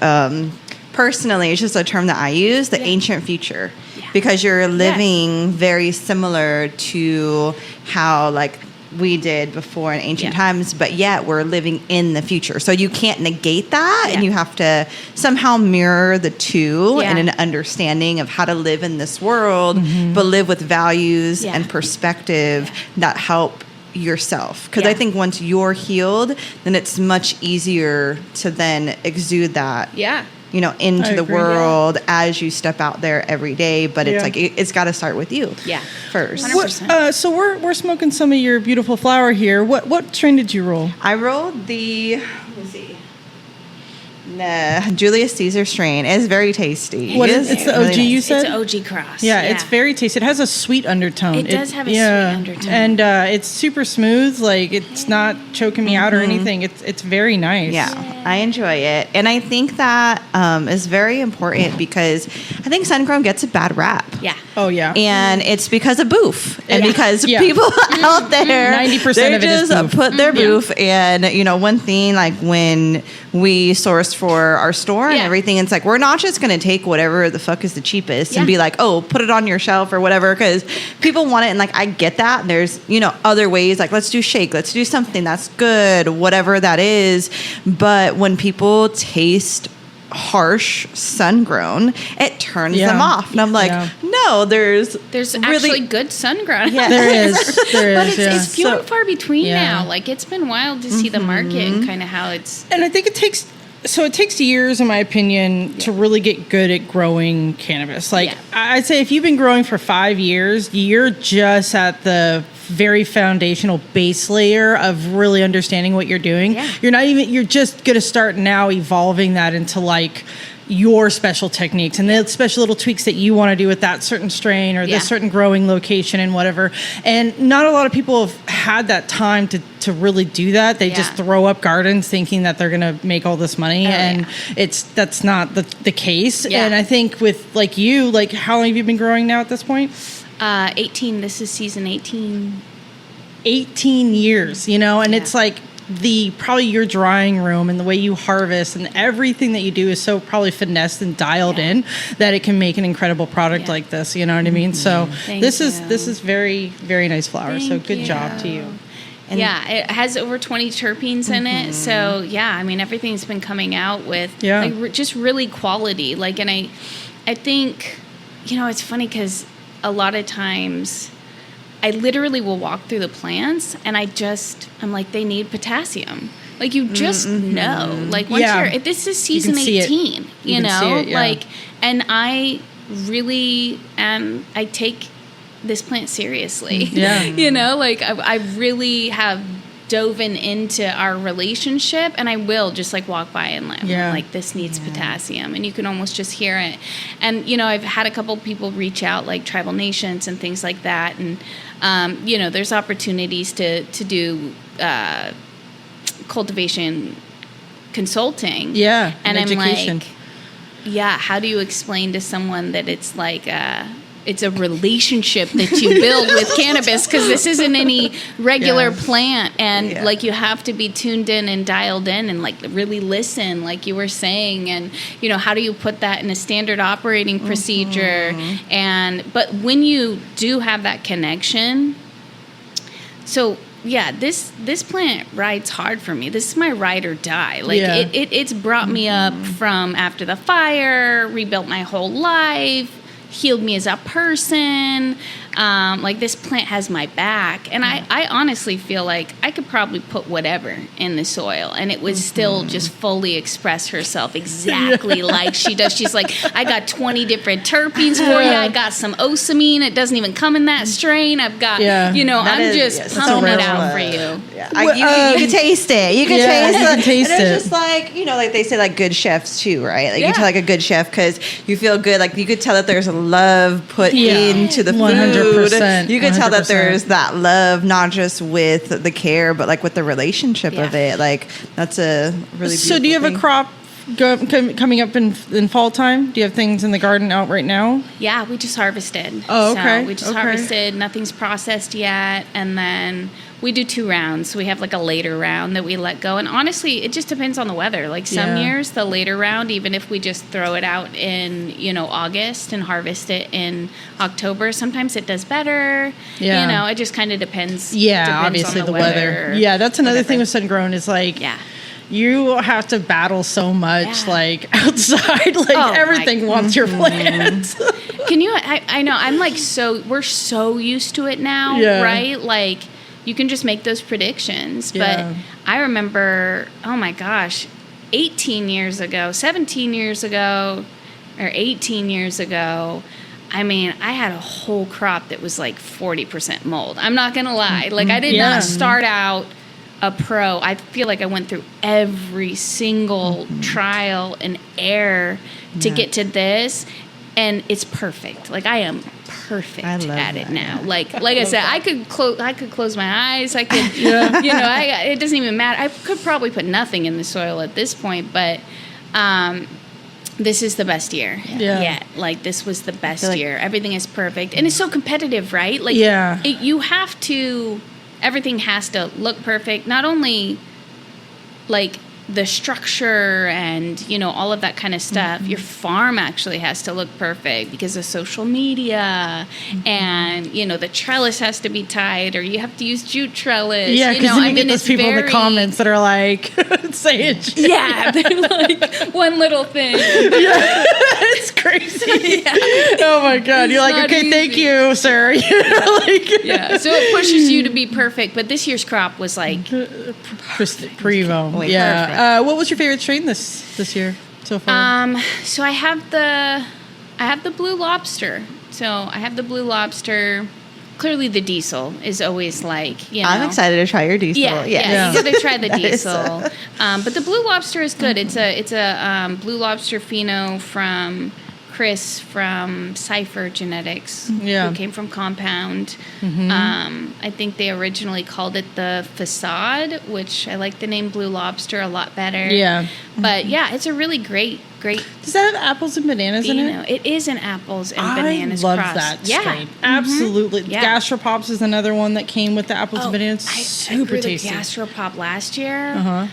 personally, it's just a term that I use, the ancient future, because you're living very similar to how like we did before in ancient times, but yet we're living in the future. So you can't negate that, and you have to somehow mirror the two in an understanding of how to live in this world, but live with values and perspective that help yourself. Because I think once you're healed, then it's much easier to then exude that. Into the world as you step out there every day. But it's like, it's got to start with you first. 100%. So we're smoking some of your beautiful flower here. What strain did you roll? I rolled the, let's see, Julius Caesar strain. It's very tasty. What is it's the OG really you said? It's OG Cross. Yeah, it's very tasty. It has a sweet undertone. It does have a sweet undertone. And it's super smooth. Like, it's not choking me out or anything. It's very nice. Yeah, I enjoy it. And I think that is very important, because I think sun-grown gets a bad rap. Yeah. Oh, yeah. And it's because of boof. And because people out there, 90% of it is just boof. put their boof. And, one thing, like when we source for our store and everything, it's like, we're not just going to take whatever the fuck is the cheapest and be like, oh, put it on your shelf or whatever, because people want it. And like, I get that. And there's, other ways, like, let's do shake, let's do something that's good, whatever that is. But when people taste harsh sun grown, it turns them off. And I'm like, no, there's actually good sun ground. Yeah. There is. But it's few and far between now. Like, it's been wild to see the market and kind of how it's... And I think it takes years, in my opinion, to really get good at growing cannabis. Like, I'd say if you've been growing for 5 years, you're just at the very foundational base layer of really understanding what you're doing. Yeah. You're just going to start now evolving that into like your special techniques and the special little tweaks that you want to do with that certain strain or this certain growing location and whatever. And not a lot of people have had that time to really do that. They just throw up gardens thinking that they're going to make all this money. That's not the case. Yeah. And I think with like you, like how long have you been growing now at this point? 18. This is season 18. 18 years, and it's like probably your drying room and the way you harvest and everything that you do is so probably finessed and dialed in that it can make an incredible product like this. You know what I mean? So this is very, very nice flower. So good job to you. And it has over 20 terpenes in it. So I mean, everything's been coming out with like, just really quality. Like, and I think, it's funny because a lot of times I literally will walk through the plants and I'm like, they need potassium. Like, you just know. Like, once this is season 18, like, and I really I take this plant seriously. Yeah. Like, I really have dove into our relationship, and I will just like walk by and like this needs potassium, and you can almost just hear it. And I've had a couple people reach out, like tribal nations and things like that, and there's opportunities to do cultivation consulting, and education. I'm like, how do you explain to someone that it's like it's a relationship that you build with cannabis, because this isn't any regular plant, and like you have to be tuned in and dialed in and like really listen, like you were saying, and how do you put that in a standard operating procedure? But when you do have that connection, so this plant rides hard for me. This is my ride or die. Like it's brought me up from after the fire, rebuilt my whole life, healed me as a person. Like, this plant has my back, and I honestly feel like I could probably put whatever in the soil and it would still just fully express herself exactly like she does. She's like, I got 20 different terpenes for you. I got some osamine. It doesn't even come in that strain. I've got, I'm just pumping it out for you. You can taste it. You can taste it. And it's just like, like they say, like good chefs too, right? Like you tell like a good chef because you feel good. Like you could tell that there's love put into the food. 100%. You could tell that there's that love, not just with the care, but like with the relationship of it. Like that's a really beautiful So do you have a crop coming up in fall time? Do you have things in the garden out right now? Yeah, we just harvested. Oh, okay. So we just harvested. Nothing's processed yet. And then we do 2 rounds. So we have like a later round that we let go. And honestly, it just depends on the weather. Like some years, the later round, even if we just throw it out in, August and harvest it in October, sometimes it does better. Yeah. It just kind of depends. Yeah, depends obviously on the weather. Yeah, that's another thing with sun grown is like, you have to battle so much, like outside, like everything wants your plants. Can you, I know, I'm like, we're so used to it now, right? Like, you can just make those predictions. But I remember, oh my gosh, 17 years ago, or 18 years ago, I mean, I had a whole crop that was like 40% mold. I'm not going to lie. Like, I did not start out a pro. I feel like I went through every single trial and error to get to this. And it's perfect. Like, I am perfect at it now. Like I said, I could close my eyes. I could, it doesn't even matter. I could probably put nothing in the soil at this point, but this is the best year yet. Like, this was the best year. Everything is perfect. And it's so competitive, right? Like, you have to, everything has to look perfect. Not only, like, the structure and, all of that kind of stuff. Your farm actually has to look perfect because of social media. And, the trellis has to be tied, or you have to use jute trellis. Yeah, because you get those people in the comments that are like, saying shit. Yeah, they're like, one little thing. It's It's crazy. Oh my God. You're like, okay, easy. thank you, sir. Yeah. So it pushes you to be perfect. But this year's crop was like Primo. Wait, Yeah. What was your favorite strain this year so far? So I have the Blue Lobster. So I have the Blue Lobster. Clearly, the diesel is always like, you know. I'm excited to try your diesel. Yeah. You got to try the diesel. But the Blue Lobster is good. It's a Blue Lobster Pheno from Chris from Cypher Genetics, who came from Compound. I think they originally called it the Facade, which I like the name Blue Lobster a lot better. Yeah. But yeah, it's a really great. Does that have apples and bananas in it? It is an apples and bananas I love cross. that strain. Absolutely. Yeah. Gastropops is another one that came with the apples and bananas. Super I grew tasty. the Gastropop last year.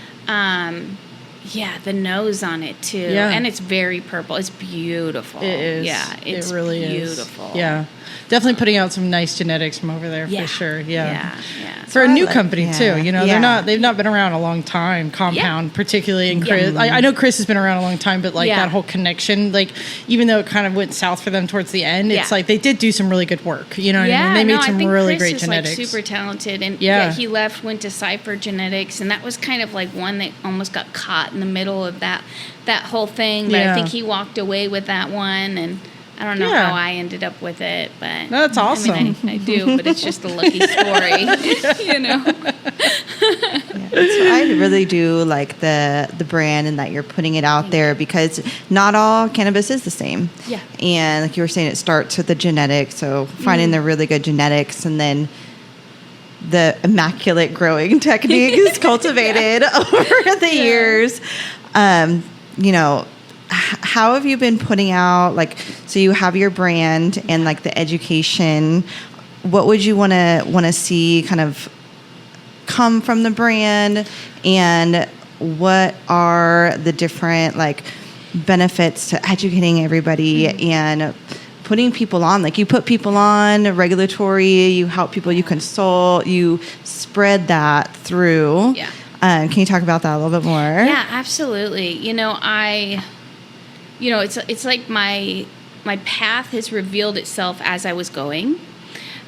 Yeah, the nose on it too. Yeah. And it's very purple. It's beautiful. It is. Yeah, it's really beautiful. Is. Yeah. Definitely putting out some nice genetics from over there for sure. Yeah. For a new company too, you know, Yeah. they've not been around a long time. Compound, particularly, and Chris. Yeah. I know Chris has been around a long time, but like that whole connection, like even though it kind of went south for them towards the end, it's like they did do some really good work. You know what I mean? They made some really Chris great is genetics. Like super talented, and he left, went to Cypher Genetics, and that was kind of like one that almost got caught in the middle of that whole thing. But I think he walked away with that one, and I don't know how I ended up with it, but that's awesome. I mean, I do, but it's just a lucky story, you know. I really do like the brand and that you're putting it out there because not all cannabis is the same. Yeah. And like you were saying, it starts with the genetics. So finding the really good genetics and then the immaculate growing techniques cultivated over the years. You know, how have you been putting out, like, so you have your brand and like the education, what would you want to see kind of come from the brand, and what are the different like benefits to educating everybody and putting people on? Like you put people on regulatory, you help people, you consult, you spread that through. Yeah. Can you talk about that a little bit more? Yeah, absolutely. It's like my path has revealed itself as I was going.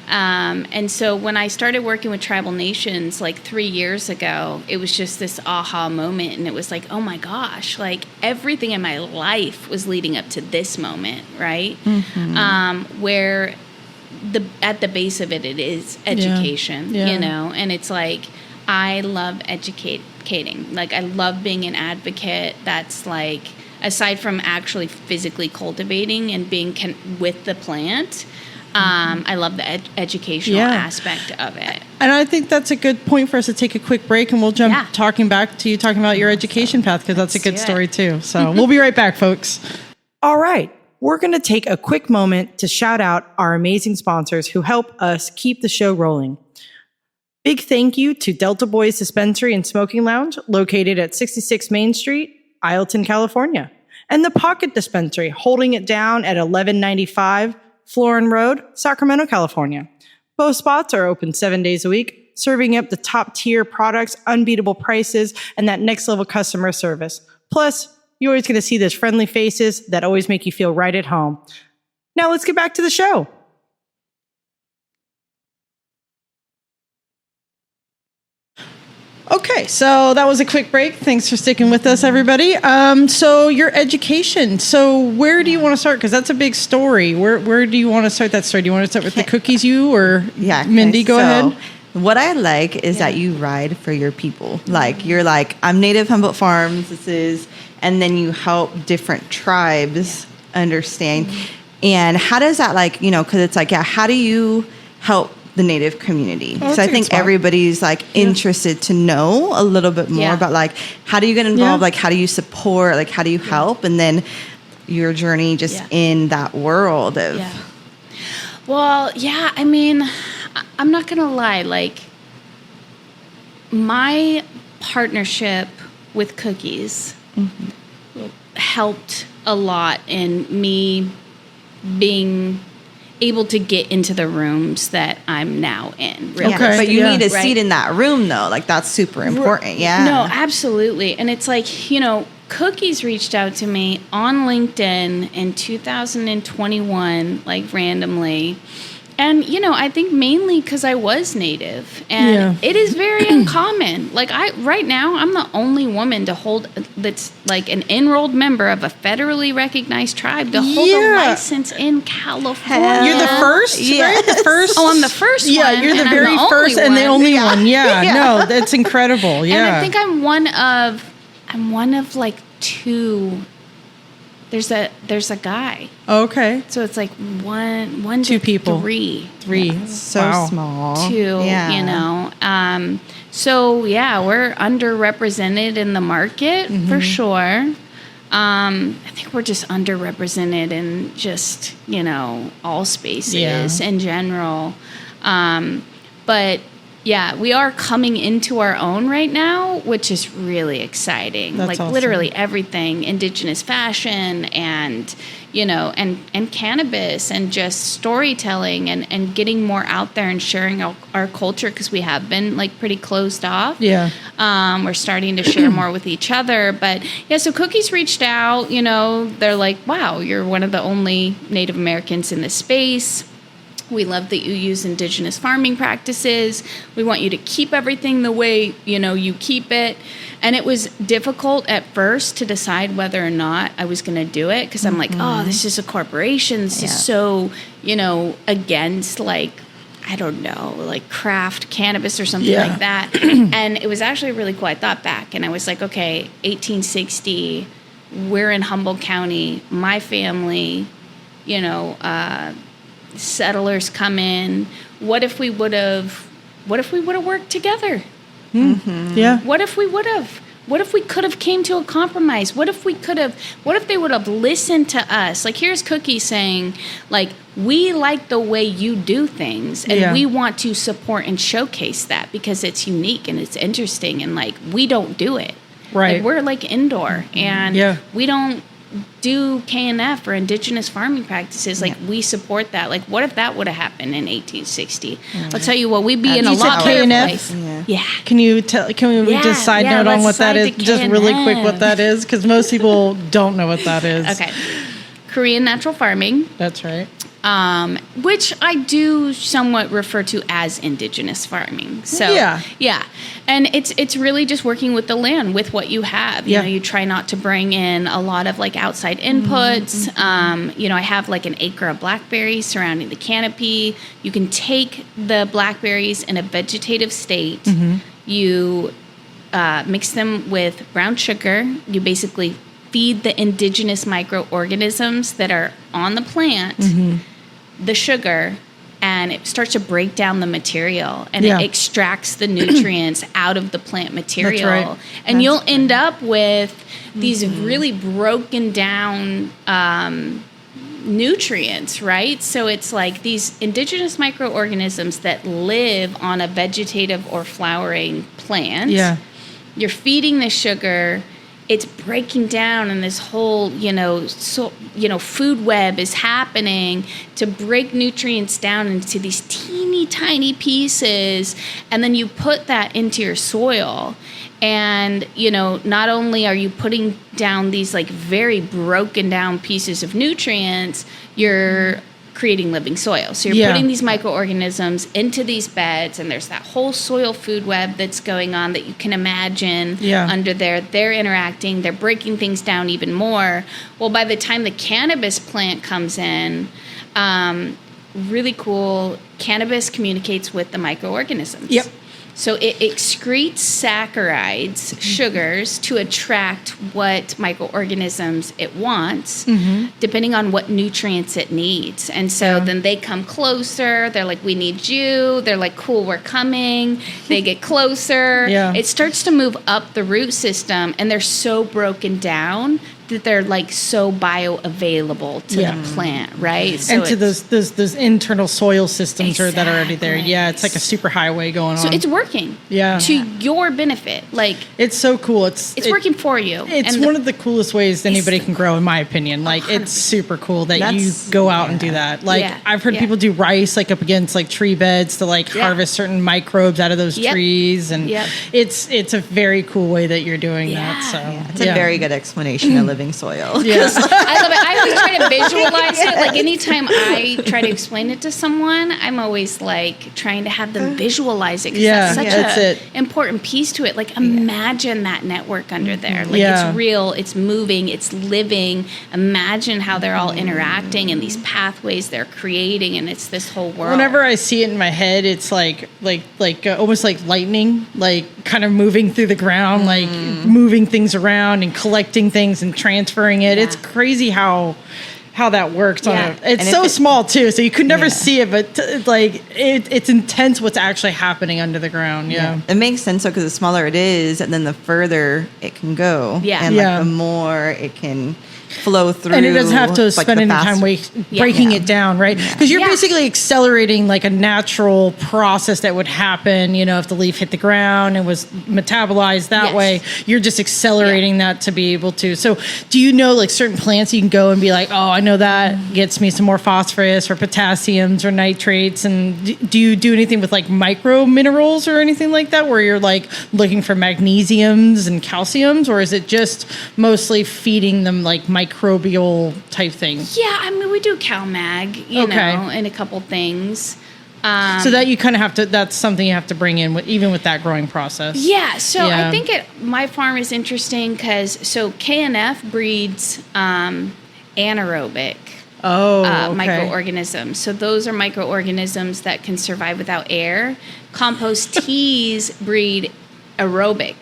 And so when I started working with tribal nations like 3 years ago, it was just this aha moment. And it was like, oh my gosh, like everything in my life was leading up to this moment, right? Where at the base of it is education, you know? And it's like, I love educating. Like I love being an advocate that's like, aside from actually physically cultivating and being with the plant, I love the educational aspect of it. And I think that's a good point for us to take a quick break, and we'll jump talking about your education path, because that's a good story too. So we'll be right back, folks. All right. We're going to take a quick moment to shout out our amazing sponsors who help us keep the show rolling. Big thank you to Delta Boys Dispensary and Smoking Lounge, located at 66 Main Street, Ileton, California, and the Pocket Dispensary, holding it down at 1195 Florin Road, Sacramento, California. Both spots are open 7 days a week, serving up the top tier products, unbeatable prices, and that next level customer service. Plus, you're always going to see those friendly faces that always make you feel right at home. Now let's get back to the show. Okay, so that was a quick break. Thanks for sticking with us, everybody. So your education. So where do you want to start? Because that's a big story. Where do you want to start that story? Do you want to start with the cookies, Mindy? Go ahead. What I like is that you ride for your people. Like you're like, I'm native Humboldt Farms. And then you help different tribes understand. And how does that because it's like, how do you help the native community? Because I think everybody's like interested to know a little bit more about like, how do you get involved? Like, how do you support? Like, how do you help? And then your journey just in that world of. Yeah. Well, I mean, I'm not going to lie. Like, my partnership with Cookies helped a lot in me being able to get into the rooms that I'm now in. Really. Okay. But you need a seat in that room, though. Like, that's super important. Yeah. No, absolutely. And it's like, Cookies reached out to me on LinkedIn in 2021, like randomly. And, I think mainly because I was Native. And it is very uncommon. Like, right now, I'm the only woman to hold, that's like an enrolled member of a federally recognized tribe to hold a license in California. You're the first, right? The first. Oh, I'm the first one. Yeah, you're the very first and the only one. Yeah, no, that's incredible. Yeah. And I think I'm one of like two. There's a guy. Okay. So it's like one two to people. Three. So small. Two, So we're underrepresented in the market for sure. I think we're just underrepresented in just, all spaces in general. But we are coming into our own right now, which is really exciting. That's awesome. Literally everything, indigenous fashion and, and cannabis and just storytelling and getting more out there and sharing our culture, because we have been like pretty closed off. Yeah. We're starting to share more with each other. But so Cookies reached out, they're like, wow, you're one of the only Native Americans in this space. We love that you use indigenous farming practices. We want you to keep everything the way, you keep it. And it was difficult at first to decide whether or not I was going to do it, because I'm like, oh, this is a corporation. This is so, against like, I don't know, like craft cannabis or something like that. And it was actually really cool. I thought back and I was like, okay, 1860, we're in Humboldt County. My family, settlers come in. What if we would have worked together? Yeah. What if we would have? What if we could have came to a compromise? What if they would have listened to us? Like, here's Cookie saying, like, we like the way you do things, and we want to support and showcase that because it's unique and it's interesting, and like, we don't do it. Right. Like, we're like indoor, and we don't do KNF or indigenous farming practices. Like, we support that. Like, what if that would have happened in 1860? I'll tell you what, we'd be in a lot better place. Yeah. Can we just side note on what that is? Just really quick what that is, because most people don't know what that is. Okay. Korean natural farming. That's right. Which I do somewhat refer to as indigenous farming. So and it's really just working with the land, with what you have. You know, you try not to bring in a lot of like outside inputs. I have like an acre of blackberries surrounding the canopy. You can take the blackberries in a vegetative state. You mix them with brown sugar. You basically feed the indigenous microorganisms that are on the plant the sugar, and it starts to break down the material, and it extracts the nutrients out of the plant material. That's right. And you'll end up with these really broken down nutrients, right? So it's like these indigenous microorganisms that live on a vegetative or flowering plant. You're feeding the sugar. It's breaking down, and this whole, food web is happening to break nutrients down into these teeny tiny pieces. And then you put that into your soil. And, not only are you putting down these like very broken down pieces of nutrients, you're creating living soil. So you're putting these microorganisms into these beds, and there's that whole soil food web that's going on that you can imagine under there. They're interacting, they're breaking things down even more. Well, by the time the cannabis plant comes in, really cool, cannabis communicates with the microorganisms. So it excretes saccharides, sugars, to attract what microorganisms it wants, depending on what nutrients it needs. And so then they come closer. They're like, we need you. They're like, cool, we're coming. They get closer. It starts to move up the root system, and they're so broken down that they're like so bioavailable to the plant, right? So and to those internal soil systems that are already there. Exactly. Yeah, it's like a super highway going on. So it's working. Yeah. To your benefit. Like it's so cool. It's working for you. It's one of the coolest ways anybody can grow, in my opinion. Like 100%. It's super cool that you go out and do that. Like I've heard people do rice like up against like tree beds to like harvest certain microbes out of those trees, and it's a very cool way that you're doing that. So it's a very good explanation of living soil. Yeah. I love it. I always try to visualize it. Like anytime I try to explain it to someone, I'm always like trying to have them visualize it, because that's such an important piece to it. Like imagine that network under there. Like it's real, it's moving, it's living. Imagine how they're all interacting and these pathways they're creating, and it's this whole world. Whenever I see it in my head, it's like almost like lightning, like kind of moving through the ground, like moving things around and collecting things and transferring it. It's crazy how that works. It's so small too, so you could never see it, but it's intense what's actually happening under the ground. It makes sense because the smaller it is, and then the further it can go, and the more it can flow through, and it doesn't have to spend any time breaking it down, right? Because you're basically accelerating like a natural process that would happen, if the leaf hit the ground and was metabolized that way. You're just accelerating that to be able to. So do you know like certain plants you can go and be like, oh, I know that gets me some more phosphorus or potassiums or nitrates, and do you do anything with like micro minerals or anything like that, where you're like looking for magnesiums and calciums, or is it just mostly feeding them like microbial type things? Yeah, I mean, we do CalMag, you know, and a couple things. So that you kind of have to, that's something you have to bring in even with that growing process. Yeah, so I think my farm is interesting because, KNF breeds anaerobic microorganisms. So those are microorganisms that can survive without air. Compost teas breed aerobic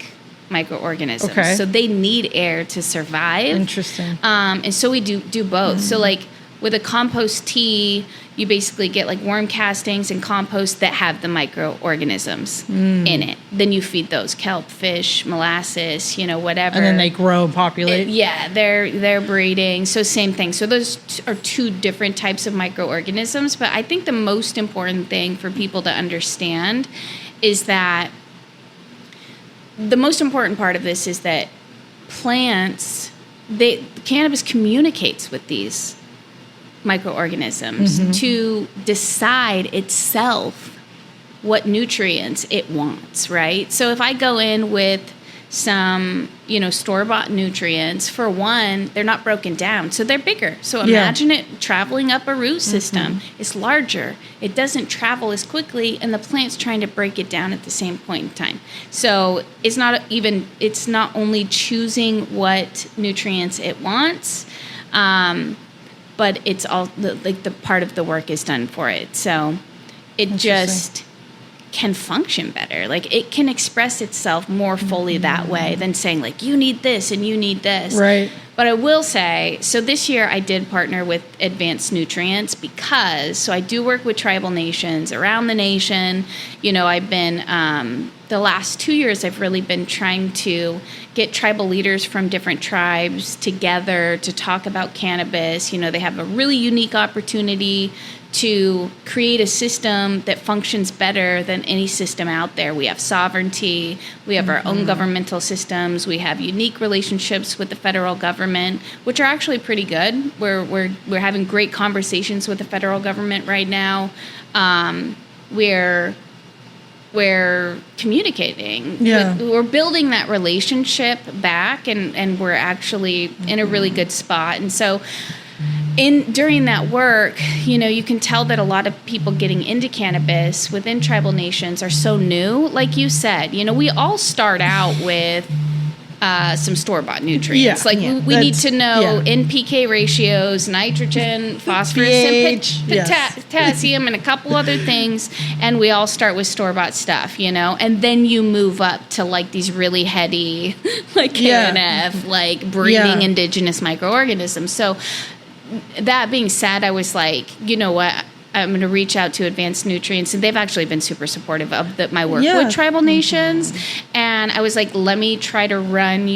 microorganisms. Okay. So they need air to survive. Interesting. And so we do both. So like with a compost tea, you basically get like worm castings and compost that have the microorganisms in it. Then you feed those kelp, fish, molasses, whatever. And then they grow and populate. They're breeding. So same thing. So those are two different types of microorganisms. But I think the most important thing for people to understand is that the most important part of this is that plants, cannabis communicates with these microorganisms to decide itself what nutrients it wants, right? So if I go in with some, store-bought nutrients, for one, they're not broken down, so they're bigger. So imagine it traveling up a root system. It's larger. It doesn't travel as quickly, and the plant's trying to break it down at the same point in time. So it's not only choosing what nutrients it wants, but it's all the part of the work is done for it. So it just can function better. Like it can express itself more fully that way than saying like, you need this and you need this. Right. But I will say, so this year I did partner with Advanced Nutrients because I do work with tribal nations around the nation. I've been, the last 2 years, I've really been trying to get tribal leaders from different tribes together to talk about cannabis. They have a really unique opportunity to create a system that functions better than any system out there. We have sovereignty, we have our own governmental systems, we have unique relationships with the federal government, which are actually pretty good. We're having great conversations with the federal government right now. We're communicating. We're building that relationship back, and we're actually in a really good spot. And so during that work, you can tell that a lot of people getting into cannabis within tribal nations are so new. Like you said, we all start out with some store-bought nutrients. We need to know NPK ratios, nitrogen, phosphorus, pH, and potassium, and a couple other things. And we all start with store-bought stuff, and then you move up to like these really heady, like KNF, like breeding indigenous microorganisms. So that being said, I was like, you know what? I'm going to reach out to Advanced Nutrients, and they've actually been super supportive of my work with tribal nations. And And I was like, let me try to run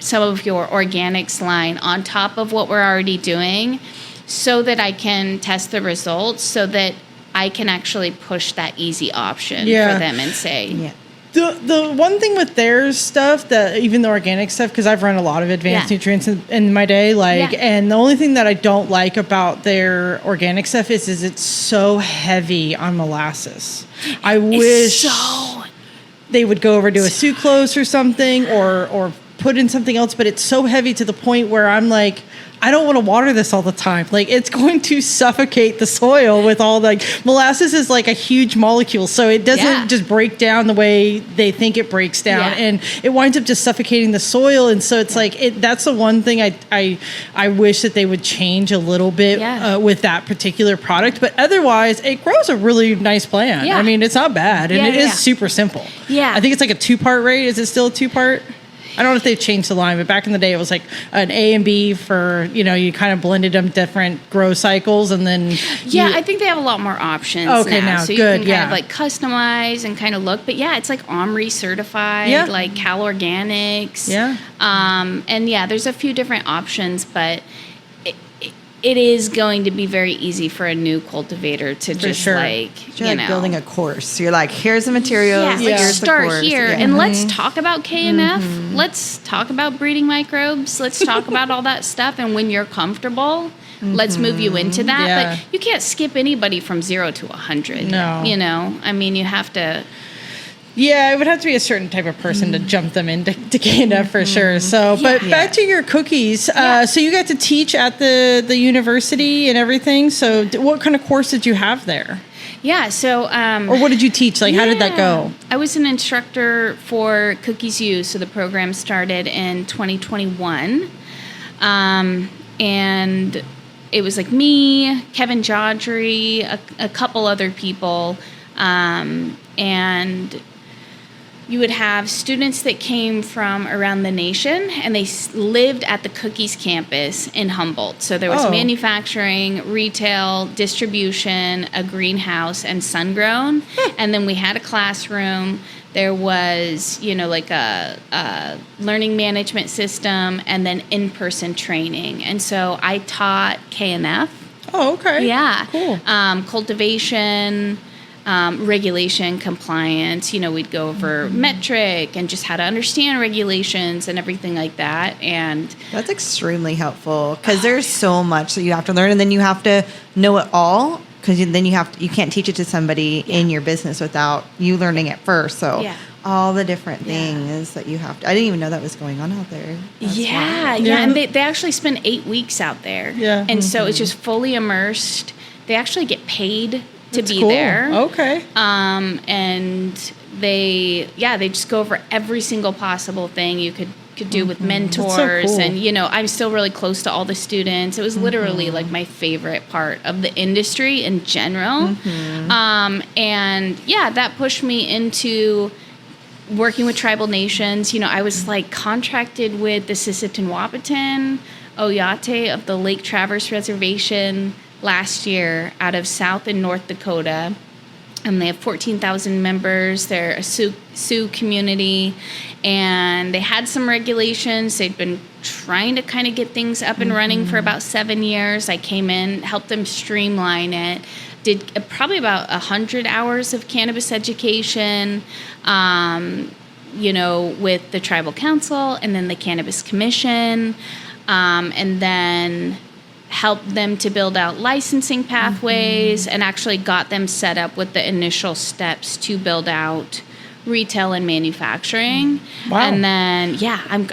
some of your organics line on top of what we're already doing so that I can test the results so that I can actually push that easy option for them and say, The one thing with their stuff, even the organic stuff, because I've run a lot of advanced nutrients in my day, and the only thing that I don't like about their organic stuff is it's so heavy on molasses. I wish they would go over to a sucrose or something, or put in something else, but it's so heavy to the point where I'm like, I don't want to water this all the time. Like, it's going to suffocate the soil with all molasses is like a huge molecule. So it doesn't just break down the way they think it breaks down. And it winds up just suffocating the soil. And so it's that's the one thing I wish that they would change a little bit with that particular product. But otherwise, it grows a really nice plant. I mean, it's not bad. And it is super simple. I think it's like a 2-part rate. Is it still a 2-part? I don't know if they've changed the line, but back in the day, it was like an A and B for, you kind of blended them different grow cycles. And then. I think they have a lot more options now. So you can kind of customize and kind of look. But it's like OMRI certified, like Cal Organics. And there's a few different options, but it is going to be very easy for a new cultivator to just building a course. You're like, here's the materials. Here's start the course. Here and let's talk about KNF. Let's talk about breeding microbes. Let's talk about all that stuff. And when you're comfortable, let's move you into that. But you can't skip anybody from 0 to 100. No. I mean, you have to. Yeah, it would have to be a certain type of person to jump them into KNF for sure. So, but back to your cookies. So you got to teach at the university and everything. So what kind of course did you have there? Yeah, so... or what did you teach? How did that go? I was an instructor for Cookies U, so the program started in 2021. And it was like me, Kevin Jodry, a couple other people, and... You would have students that came from around the nation, and they lived at the Cookies campus in Humboldt. So there was manufacturing, retail, distribution, a greenhouse, and sun-grown. And then we had a classroom. There was, a learning management system, and then in-person training. And so I taught KNF. Oh, okay. Yeah. Cool. Cultivation... regulation, compliance, we'd go over metric and just how to understand regulations and everything like that. And that's extremely helpful because there's so much that you have to learn, and then you have to know it all because then you can't teach it to somebody in your business without you learning it first. So all the different things that you have to, I didn't even know that was going on out there. That's wild. And they actually spend 8 weeks out there. And so it's just fully immersed. They actually get paid to be there. Okay. And they just go over every single possible thing you could do with mentors. That's so cool. And, I'm still really close to all the students. It was literally like my favorite part of the industry in general. And that pushed me into working with tribal nations. I was contracted with the Sisseton Wahpeton Oyate of the Lake Traverse Reservation last year out of South and North Dakota. And they have 14,000 members. They're a Sioux community. And they had some regulations. They'd been trying to kind of get things up and running for about 7 years. I came in, helped them streamline it. Did probably about 100 hours of cannabis education, with the Tribal Council and then the Cannabis Commission. And then helped them to build out licensing pathways and actually got them set up with the initial steps to build out retail and manufacturing. Wow. And then, I'm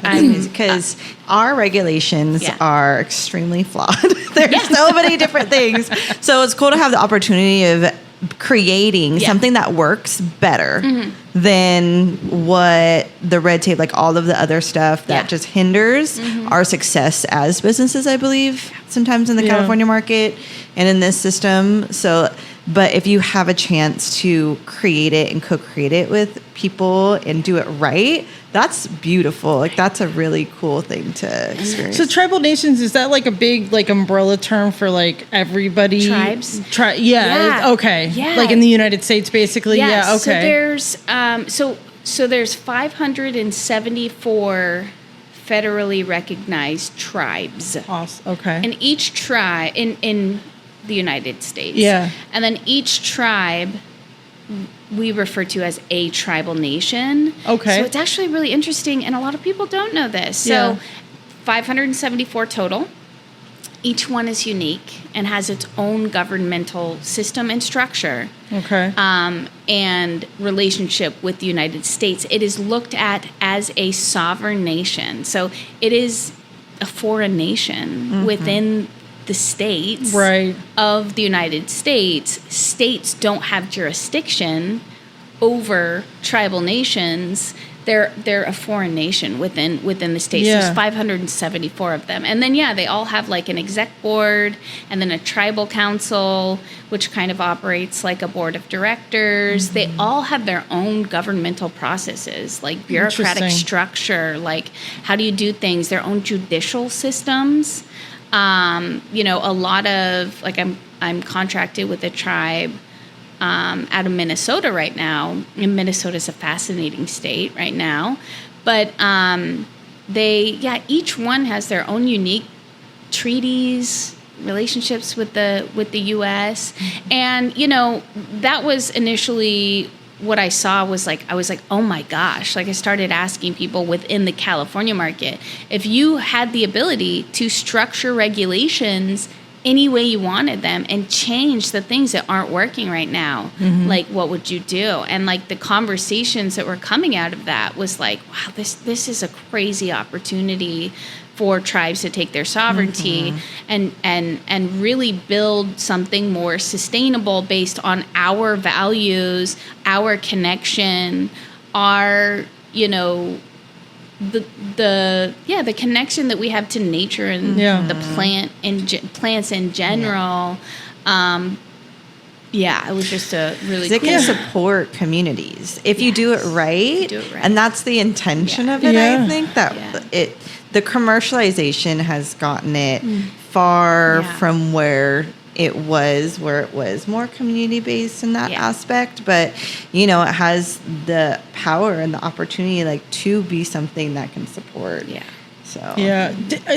because our regulations are extremely flawed. There's so many different things. So it's cool to have the opportunity of creating something that works better than what the red tape, like all of the other stuff that just hinders our success as businesses, I believe, sometimes in the California market and in this system. So, but if you have a chance to create it and co-create it with people and do it right, that's beautiful. That's a really cool thing to experience. So tribal nations, is that a big umbrella term for everybody? Tribes? Okay. Yeah. In the United States, basically? Yeah. Okay. So there's, So there's 574 federally recognized tribes. Awesome. Okay. And each tribe in the United States. Yeah. And then each tribe we refer to as a tribal nation. Okay. So it's actually really interesting, and a lot of people don't know this. So Yeah. 574 total. Each one is unique and has its own governmental system and structure. Okay. And relationship with the United States. It is looked at as a sovereign nation. So it is a foreign nation within the states Right. of the United States. States don't have jurisdiction over tribal nations. They're a foreign nation within the states. Yeah. There's 574 of them. And then, they all have like an exec board and then a tribal council, which kind of operates like a board of directors. They all have their own governmental processes, like bureaucratic Interesting. structure, like how do you do things, their own judicial systems. A lot of, like, I'm contracted with a tribe out of Minnesota right now. And Minnesota's a fascinating state right now. But each one has their own unique treaties, relationships with the U.S. And, that was initially what I saw was like, I was like, oh my gosh. Like I started asking people within the California market, if you had the ability to structure regulations any way you wanted them and change the things that aren't working right now, like what would you do? And like the conversations that were coming out of that was like, wow, this is a crazy opportunity for tribes to take their sovereignty and really build something more sustainable based on our values, our connection, our, the connection that we have to nature and the plants in general. It was just a really It cool. can support communities if you do it right. And that's the intention of it. Yeah. I think that the commercialization has gotten it far from where it was more community based in that aspect, but it has the power and the opportunity like to be something that can support. So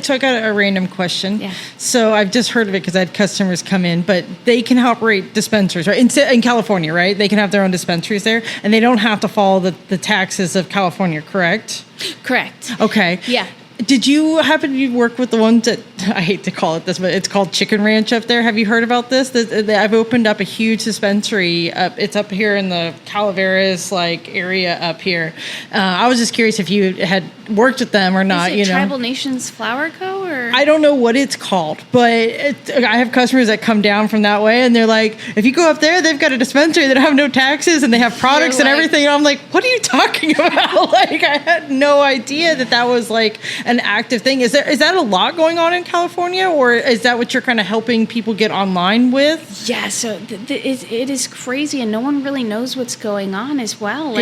So I got a random question. Yeah. So I've just heard of it because I had customers come in, but they can operate dispensaries, right? In California, right? They can have their own dispensaries there, and they don't have to follow the taxes of California, correct? Correct. Okay. Yeah. Did you happen to work with the ones that, I hate to call it this, but it's called Chicken Ranch up there? Have you heard about this? I've opened up a huge dispensary. It's up here in the Calaveras area up here. I was just curious if you had worked with them or not. Is it Tribal Nations Flower Co. or? I don't know what it's called, but I have customers that come down from that way, and they're like, if you go up there, they've got a dispensary that have no taxes, and they have products and everything. And I'm like, what are you talking about? Like, I had no idea that was like an active thing. Is that a lot going on in California, or is that what you're kind of helping people get online with? Yeah, so it is crazy, and no one really knows what's going on as well.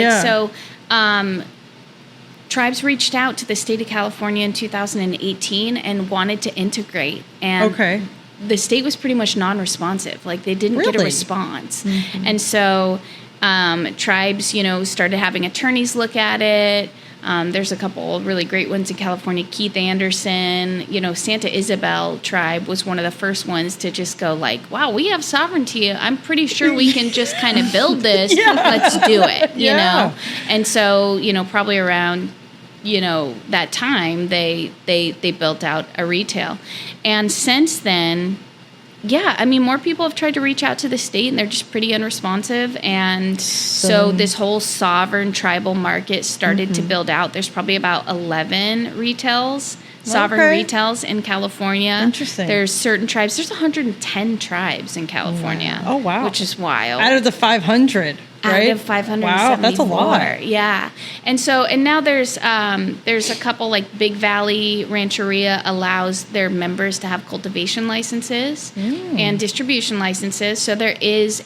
Tribes reached out to the state of California in 2018 and wanted to integrate. And the state was pretty much non-responsive. Like, they didn't get a response. And so tribes, started having attorneys look at it. There's a couple really great ones in California. Keith Anderson, Santa Isabel tribe was one of the first ones to just go like, wow, we have sovereignty. I'm pretty sure we can just kind of build this. Let's do it, you know? And so, probably around, that time they built out a retail. And since then, more people have tried to reach out to the state, and they're just pretty unresponsive. And so this whole sovereign tribal market started to build out. There's probably about 11 sovereign retails in California. Interesting. There's certain tribes. There's 110 tribes in California. Oh, wow. Which is wild. Out of the 500, right? Out of 574. Wow, that's a lot. Yeah. And now there's a couple, like Big Valley Rancheria allows their members to have cultivation licenses and distribution licenses. So there is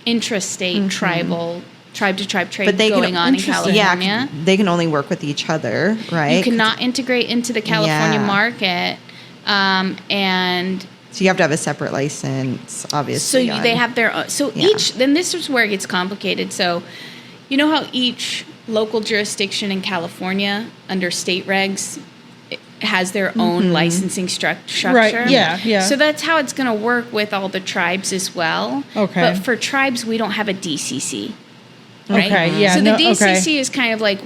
intrastate tribe-to-tribe trade going on in California. Yeah, they can only work with each other, right? You cannot integrate into the California market. And so you have to have a separate license, obviously. So they have their own. So each, then this is where it gets complicated. So You know how each local jurisdiction in California under state regs has their own licensing structure? Right, yeah. So that's how it's going to work with all the tribes as well. Okay. But for tribes, we don't have a DCC. Right? Okay, yeah. So the DCC is kind of like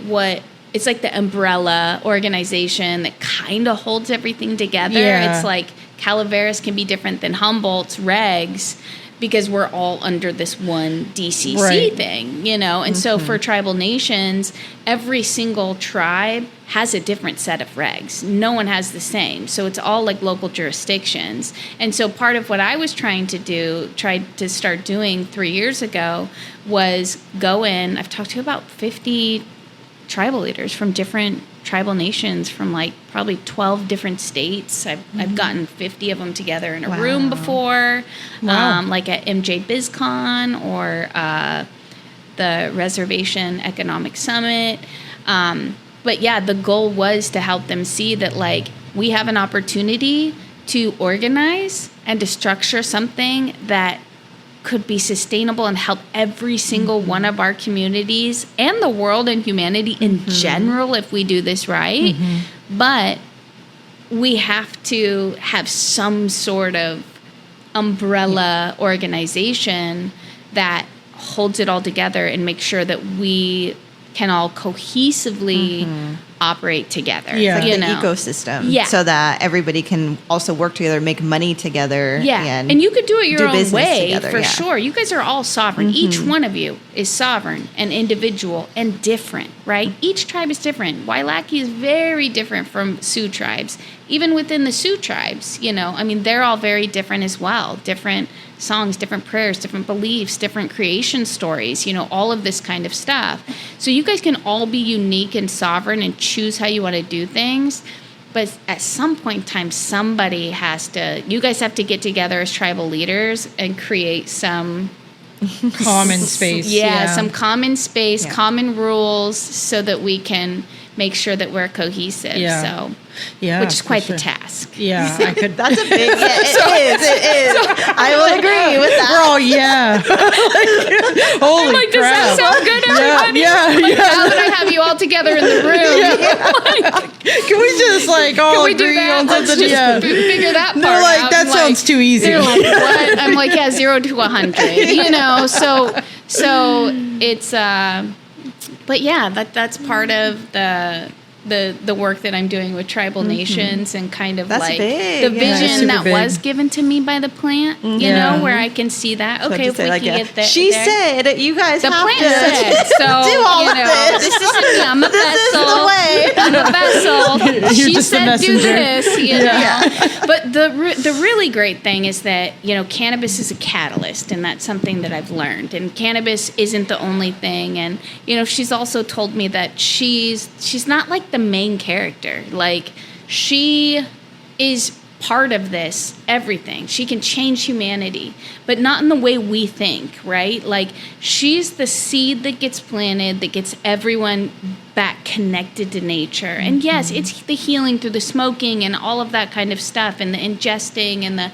it's like the umbrella organization that kind of holds everything together. Yeah. It's like Calaveras can be different than Humboldt's regs because we're all under this one DCC thing, And so for tribal nations, every single tribe has a different set of regs. No one has the same. So it's all like local jurisdictions. And so part of what I was tried to start doing 3 years ago was go in. I've talked to about 50 tribal leaders from different tribal nations from like probably 12 different states. I've gotten 50 of them together in a room before, like at MJ BizCon or the Reservation Economic Summit. But yeah, the goal was to help them see that like we have an opportunity to organize and to structure something that could be sustainable and help every single one of our communities and the world and humanity in general if we do this right. But we have to have some sort of umbrella organization that holds it all together and makes sure that we can all cohesively operate together. Yeah. Like the ecosystem. Yeah. So that everybody can also work together, make money together. Yeah. And you could do it your own way for sure. You guys are all sovereign. Each one of you is sovereign and individual and different, right? Each tribe is different. Wailaki is very different from Sioux tribes. Even within the Sioux tribes, they're all very different as well. Different songs, different prayers, different beliefs, different creation stories, all of this kind of stuff. So you guys can all be unique and sovereign and choose how you want to do things. But at some point in time, you guys have to get together as tribal leaders and create some common space. Some common space, common rules so that we can make sure that we're cohesive. Which is quite the task. Yeah, I could. That's a big. It is. I will agree with that. Bro, holy like, crap! Does that sound good, everybody? Now that I have you all together in the room, can we just all agree on something? Figure that part They're like, out. that sounds too easy. They're like, what? I'm like, 0 to 100. So it's but yeah, that's part of the work that I'm doing with tribal nations and kind of that's like big. The vision that big. was given to me by the plant, where I can see that. Okay, if we can get that. She said you guys the have plant to said, so do all of this. This isn't me. I'm a this vessel. is the way. I'm a vessel. You're She just the said do messenger. this, But the really great thing is that, cannabis is a catalyst, and that's something that I've learned. And cannabis isn't the only thing. And, she's also told me that she's not like the main character. Like, she is part of this everything. She can change humanity, but not in the way we think, right? Like, she's the seed that gets planted, that gets everyone back connected to nature. And yes, it's the healing through the smoking and all of that kind of stuff, and the ingesting and the,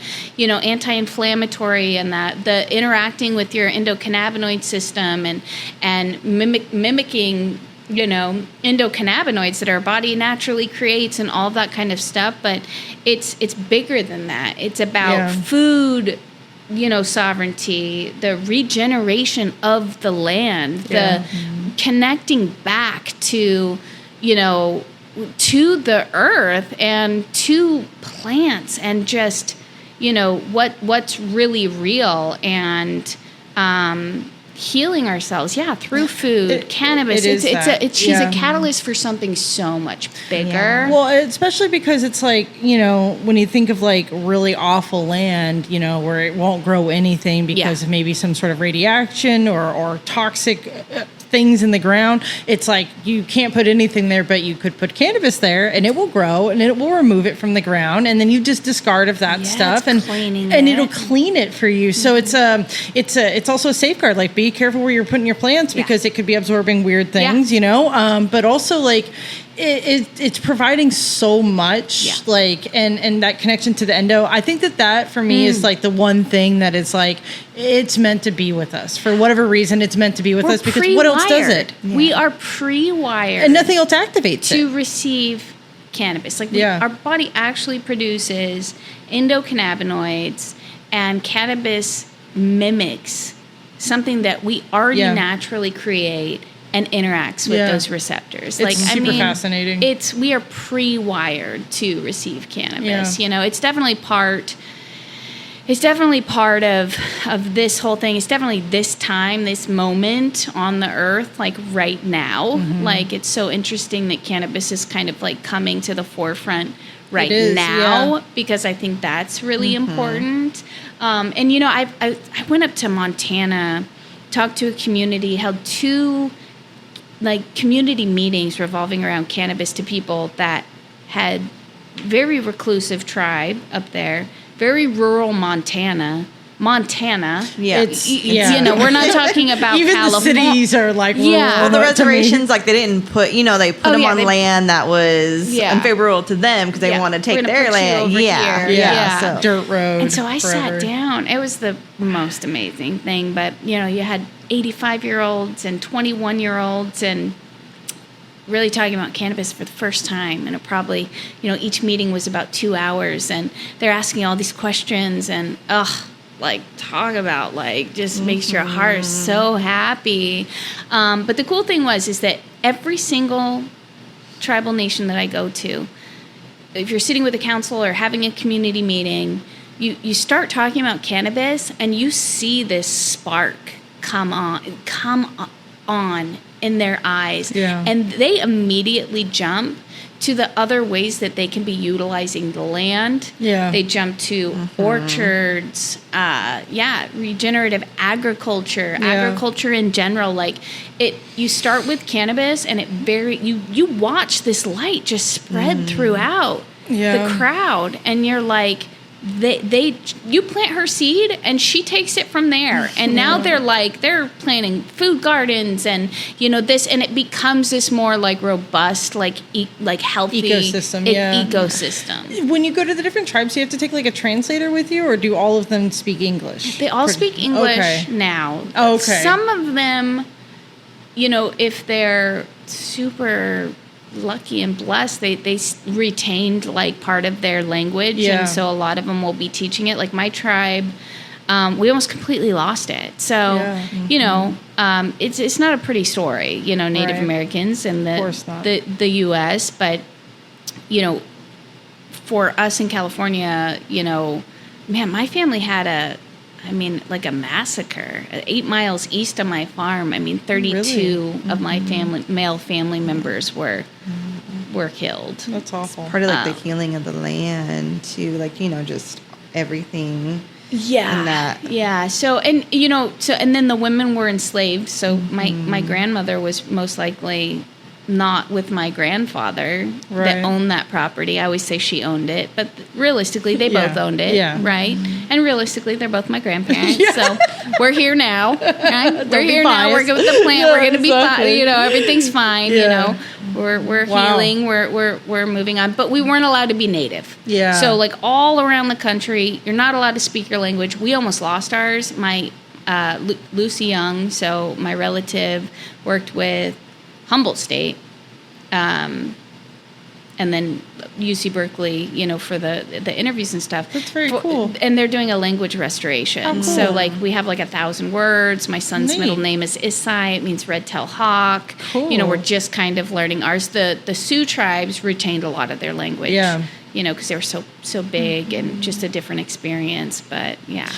anti-inflammatory, and the interacting with your endocannabinoid system and mimicking endocannabinoids that our body naturally creates and all of that kind of stuff. But it's bigger than that. It's about food, sovereignty, the regeneration of the land, the connecting back to, to the earth and to plants, and just, what's really real, and healing ourselves, through food, cannabis. She's a catalyst for something so much bigger. Yeah. Well, especially because it's like, when you think of like really awful land, where it won't grow anything because of maybe some sort of radiation or toxic things in the ground. It's like you can't put anything there, but you could put cannabis there, and it will grow, and it will remove it from the ground, and then you just discard of that stuff, and it'll clean it for you. So it's also a safeguard. Like, be careful where you're putting your plants, because it could be absorbing weird things, but also like, it's providing so much, like, and that connection to the endo. I think that for me is like the one thing that is like, it's meant to be with us for whatever reason. It's meant to be with us because what else does it? Yeah. We are pre-wired, and nothing else activates to receive cannabis. Like our body actually produces endocannabinoids, and cannabis mimics something that we already naturally create and interacts with those receptors. It's super fascinating. We are pre-wired to receive cannabis. You know, it's definitely part of this whole thing. It's definitely this time, this moment on the earth, like right now. Like, it's so interesting that cannabis is kind of like coming to the forefront right now, because I think that's really important. And, you know, I went up to Montana, talked to a community, held 2 like community meetings revolving around cannabis to people that had very reclusive tribe up there, very rural Montana. Yeah. You know, we're not talking about even California. the cities are like rural. Well, the reservations, like they didn't put, you know, they put them on land that was unfavorable to them because they want to take their land. So. Dirt road. And so I sat down. It was the most amazing thing. But, you know, you had 85-year-olds and 21-year-olds and really talking about cannabis for the first time. And it probably, you know, each meeting was about 2 hours. And they're asking all these questions. And, like, talk about, like, just makes your heart so happy. But the cool thing is that every single tribal nation that I go to, if you're sitting with a council or having a community meeting, you start talking about cannabis and you see this spark come on in their eyes. Yeah. And they immediately jump to the other ways that they can be utilizing the land. Yeah. They jump to orchards, regenerative agriculture, agriculture in general. Like you start with cannabis and you watch this light just spread throughout the crowd, and you're like, you plant her seed and she takes it from there, and now they're planting food gardens and, you know, this, and it becomes this more like robust, like healthy ecosystem. When you go to the different tribes, you have to take like a translator with you, or do all of them speak English? They all speak English now. Okay. Some of them, you know, if they're super lucky and blessed, they retained like part of their language, and so a lot of them will be teaching it. Like my tribe, we almost completely lost it. So you know, it's not a pretty story, you know, Native Americans and the U.S., but you know, for us in California, you know, man, my family had a massacre 8 miles east of my farm. 32 of my male family members were killed. That's awful. It's part of like the healing of the land too, like, you know, just everything. So, and you know, and then the women were enslaved. So my grandmother was most likely not with my grandfather that owned that property. I always say she owned it, but realistically they both owned it, right? And realistically they're both my grandparents. So we're here now, right? We're here now. We're good with the plant. We're going to be fine. You know, everything's fine. You know, we're healing. We're moving on. But we weren't allowed to be native. Yeah. So like all around the country, you're not allowed to speak your language. We almost lost ours. My Lucy Young, so my relative, worked with Humboldt State, and then UC Berkeley, you know, for the interviews and stuff. That's very cool. And they're doing a language restoration. Oh, cool. So like we have like 1,000 words. My son's middle name is Isai. It means red-tailed hawk. Cool. You know, we're just kind of learning ours. The Sioux tribes retained a lot of their language. Yeah. You know, because they were so big and just a different experience. But yeah.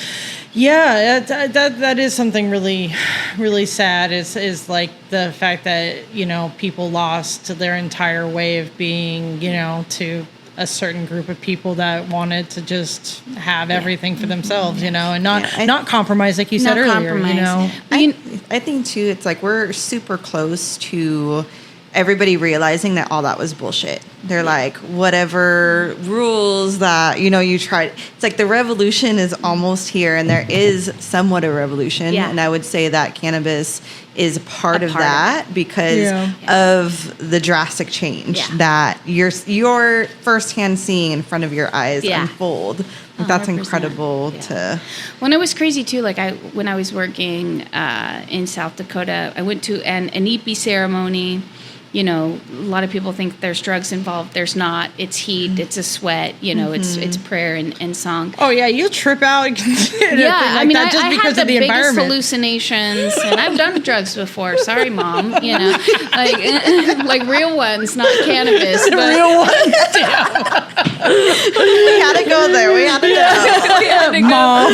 Yeah, that is something really, really sad. Is like the fact that, you know, people lost their entire way of being, you know, to a certain group of people that wanted to just have everything for themselves, you know, and not compromise, like you said earlier. You know, I think too, it's like we're super close to everybody realizing that all that was bullshit. They're like, whatever rules that, you tried. It's like the revolution is almost here, and there is somewhat a revolution. Yeah. And I would say that cannabis is part of that because Yeah. of the drastic change that you're firsthand seeing in front of your eyes unfold. Like, that's 100%. incredible to... When it was crazy too, like when I was working in South Dakota, I went to an Ep ceremony. A lot of people think there's drugs involved. There's not. It's heat. It's a sweat. It's prayer and song. Oh yeah, you'll trip out. I mean, that just I because had of the the biggest environment. hallucinations, and I've done drugs before. Sorry, Mom. Like real ones, not cannabis. But Real one. We had to go there. We had to go. Mom.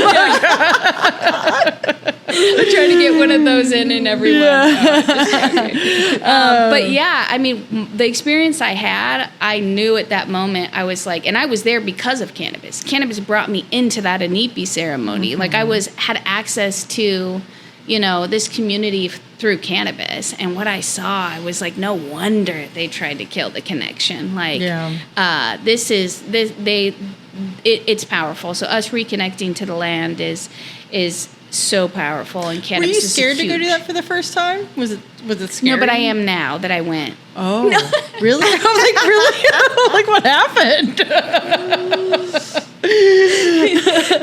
I'm trying to get one of those in everyone. But yeah, I mean, the experience I had, I knew at that moment, I was like, and I was there because of cannabis. Cannabis brought me into that Anipi ceremony. Like I had access to, this community through cannabis. And what I saw, I was like, no wonder they tried to kill the connection. Like, it's powerful. So us reconnecting to the land is so powerful, and cannabis. Were you is scared to go huge. do that for the first time? Was it scary? No, but I am now that I went. Oh, really? I'm like, really? Like, what happened?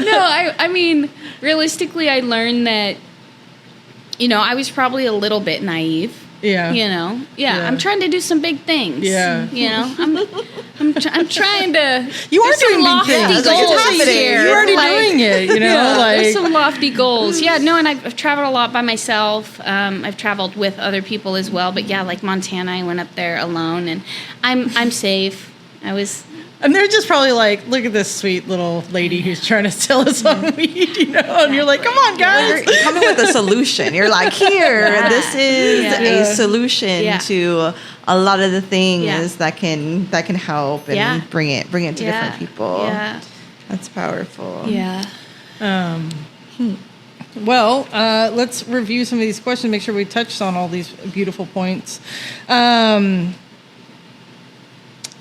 No, I mean, realistically, I learned that, I was probably a little bit naive. Yeah. I'm trying to do some big things. Yeah. I'm trying to. You are there's some doing big lofty things. It's goals happening. here. You're already doing it, there's some lofty goals. Yeah, no, and I've traveled a lot by myself. I've traveled with other people as well. But yeah, like Montana, I went up there alone, and I'm safe. And they're just probably like, look at this sweet little lady who's trying to sell us on weed, and you're like, come on, guys. You're coming with a solution. You're like, here, this is a solution to a lot of the things that can help and bring it to different people. Yeah. That's powerful. Yeah. Well, let's review some of these questions, make sure we touched on all these beautiful points.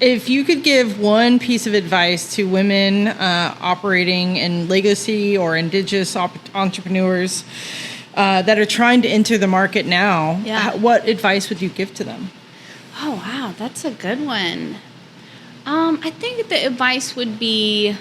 If you could give one piece of advice to women operating in legacy or indigenous entrepreneurs that are trying to enter the market now, what advice would you give to them? Oh, wow. That's a good one. I think the advice would be,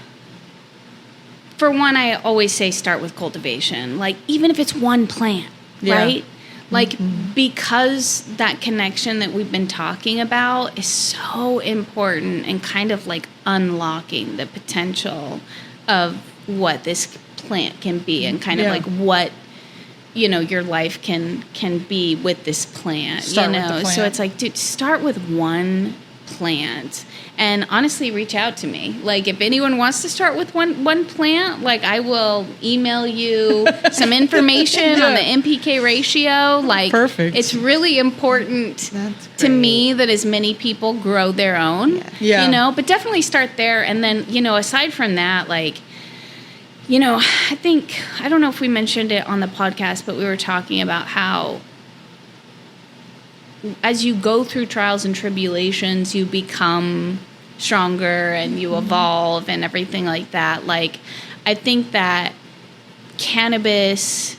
for one, I always say start with cultivation. Like, even if it's one plant, right? Like, because that connection that we've been talking about is so important, and kind of like unlocking the potential of what this plant can be, and kind of like what, your life can be with this plant, Start with the plant. So it's like, dude, start with one plant. And honestly, reach out to me. Like, if anyone wants to start with one plant, like, I will email you some information on the NPK ratio. Like, perfect. It's really important to me that as many people grow their own. But definitely start there. And then, aside from that, like, I don't know if we mentioned it on the podcast, but we were talking about how as you go through trials and tribulations, you become stronger and you evolve and everything like that. Like, I think that cannabis,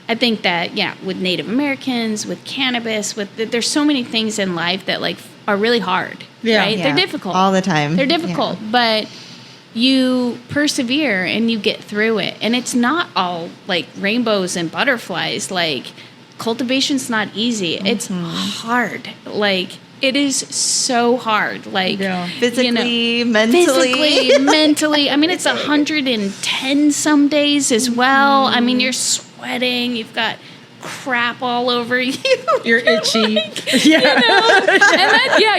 with Native Americans, with cannabis, there's so many things in life that like are really hard, right? They're difficult. All the time. They're difficult, but you persevere and you get through it. And it's not all like rainbows and butterflies. Like, cultivation's not easy. It's hard. Like, it is so hard. Like, physically, mentally. I mean, it's 110 some days as well. I mean, you're sweating. You've got crap all over you. You're itchy. And then,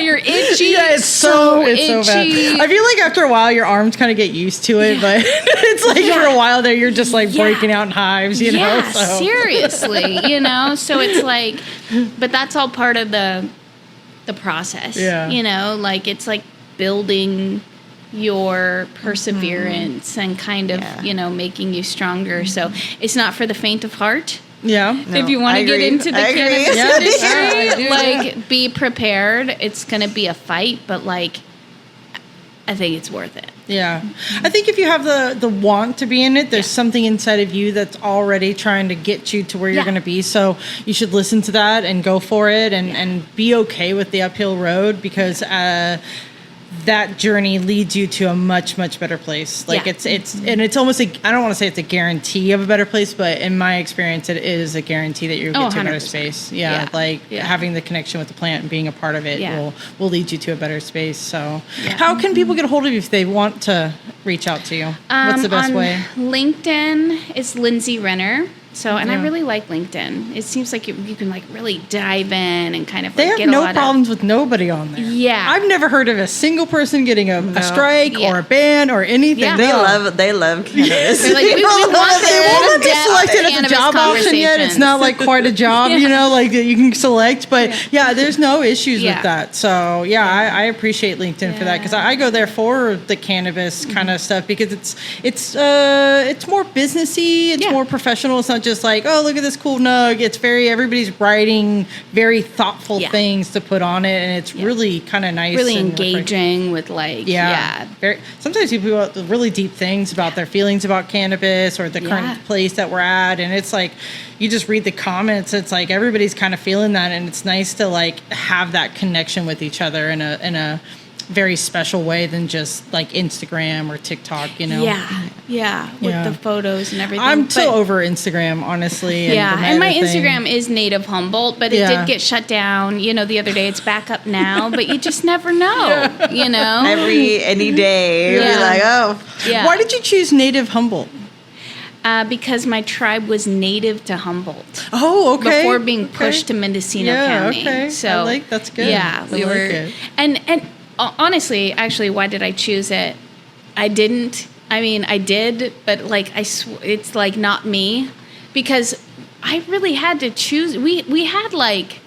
you're itchy. Yeah, it's so itchy. bad. I feel like after a while, your arms kind of get used to it, but it's like for a while there, you're just like breaking out in hives, Yeah, So. seriously, So it's like, but that's all part of the process. Like, it's like building your perseverance and kind of, making you stronger. So it's not for the faint of heart. Yeah. If you want I to get agree. into the I agree. cannabis Yeah, industry, I do. like be prepared. It's going to be a fight, but like I think it's worth it. Yeah. I think if you have the want to be in it, there's something inside of you that's already trying to get you to where you're Yeah. going to be. So you should listen to that and go for it and be okay with the uphill road, because that journey leads you to a much, much better place. Like Yeah. it's almost I don't want to say it's a guarantee of a better place, but in my experience, it is a guarantee that you'll get to a better 100%. space. Yeah. Having the connection with the plant and being a part of it Yeah. will lead you to a better space. So Yeah. how can people get a hold of you if they want to reach out to you? What's the best on way? LinkedIn is Lindsey Renner. So, and I Yeah. really like LinkedIn. It seems like you can like really dive in and kind of They like have get a no lot problems with nobody on there. Yeah. I've never heard of a single person getting a strike Yeah. or a ban or anything. Yeah. They No. love cannabis. They're like, we People want love the it. They won't be in-depth selected as a cannabis job option yet. It's not like quite a job, Yeah. you know, like that you can select. But yeah, there's no issues Yeah. with that. So yeah, I appreciate LinkedIn for that, because I go there for the cannabis kind of stuff, because it's more businessy, it's Yeah. more professional. It's not just like, oh, look at this cool nug. It's everybody's writing very thoughtful Yeah. things to put on it, and it's really kind of nice, really and engaging with like Very, sometimes people have really deep things about their feelings about cannabis or the Yeah. current place that we're at. And it's like, you just read the comments. It's like everybody's kind of feeling that. And it's nice to like have that connection with each other in a very special way than just like Instagram or TikTok, you know? Yeah, with Yeah. the photos and everything. I'm so But- over Instagram, honestly. Yeah, the and my Meta thing. Instagram is Native Humboldt, but it Yeah. did get shut down. You know, the other day it's back up now, but you just never know. You know, Any day. You'll be Yeah. like, oh. yeah. Why did you choose Native Humboldt? Because my tribe was native to Humboldt Oh, okay. before being pushed to Mendocino Yeah, County. okay. So That's good. Yeah, I like it. and honestly, actually, why did I choose it? I didn't. I mean, I did, but like it's like not me, because I really had to choose. We had like.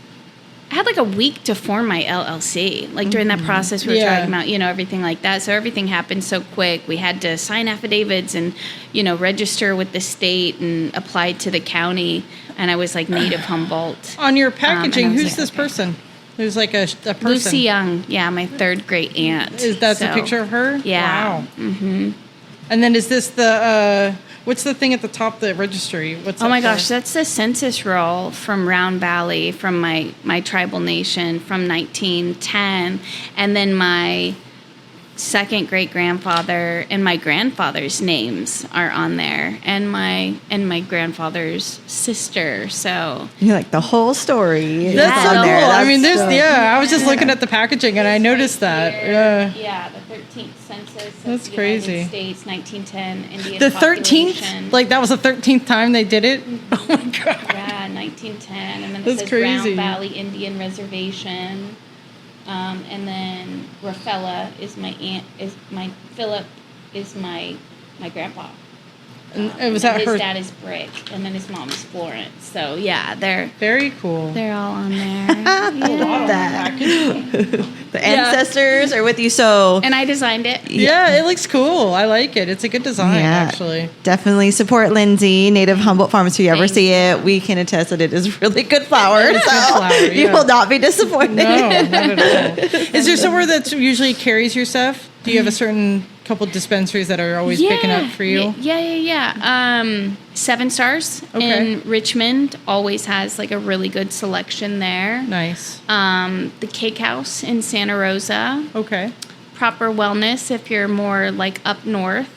I had like a week to form my LLC. Like during that process, we were Yeah. talking about, you know, everything like that. So everything happened so quick. We had to sign affidavits and, you know, register with the state and apply to the county. And I was like Native Humboldt. On your and packaging, I was who's like, this okay. person? Who's like a person? Lucy Young. Yeah, my third great aunt. Is that a So, picture of her? Yeah. Wow. Mm-hmm. And then is this the what's the thing at the top, the registry? What's Oh that my for? gosh, that's the census roll from Round Valley, from my tribal nation from 1910. And then my second great grandfather and my grandfather's names are on there, and my grandfather's sister. So You like the whole story. That's Yeah. so on cool. there. I mean, That's there's I was just looking at the packaging and I noticed that. Yeah. Yeah, the 13th census of That's the crazy. United States, 1910 Indian The 13th, population. like that was the 13th time they did it. Oh my god. Yeah, 1910, and then it That's says crazy. Round Valley Indian Reservation, and then Rafaela is my aunt. Is my Philip is my grandpa. And was and that his her? dad is Brick, and then his mom is Florence. So yeah, they're Very cool. all on there. that. The ancestors are with you. So And I designed it. Yeah, it looks cool. I like it. It's a good design, actually. definitely support Lindsey, Native Humboldt Farms. If you ever Thank see it, we can attest that it is really good flour. It is So good flour, you yeah. will not be disappointed. No, not at all. Is there somewhere that usually carries your stuff? Do you have a certain couple dispensaries that are always picking up for you? Yeah. 7 Stars Okay. in Richmond always has like a really good selection there. Nice. The Cake House in Santa Rosa. Okay. Proper Wellness if you're more like up north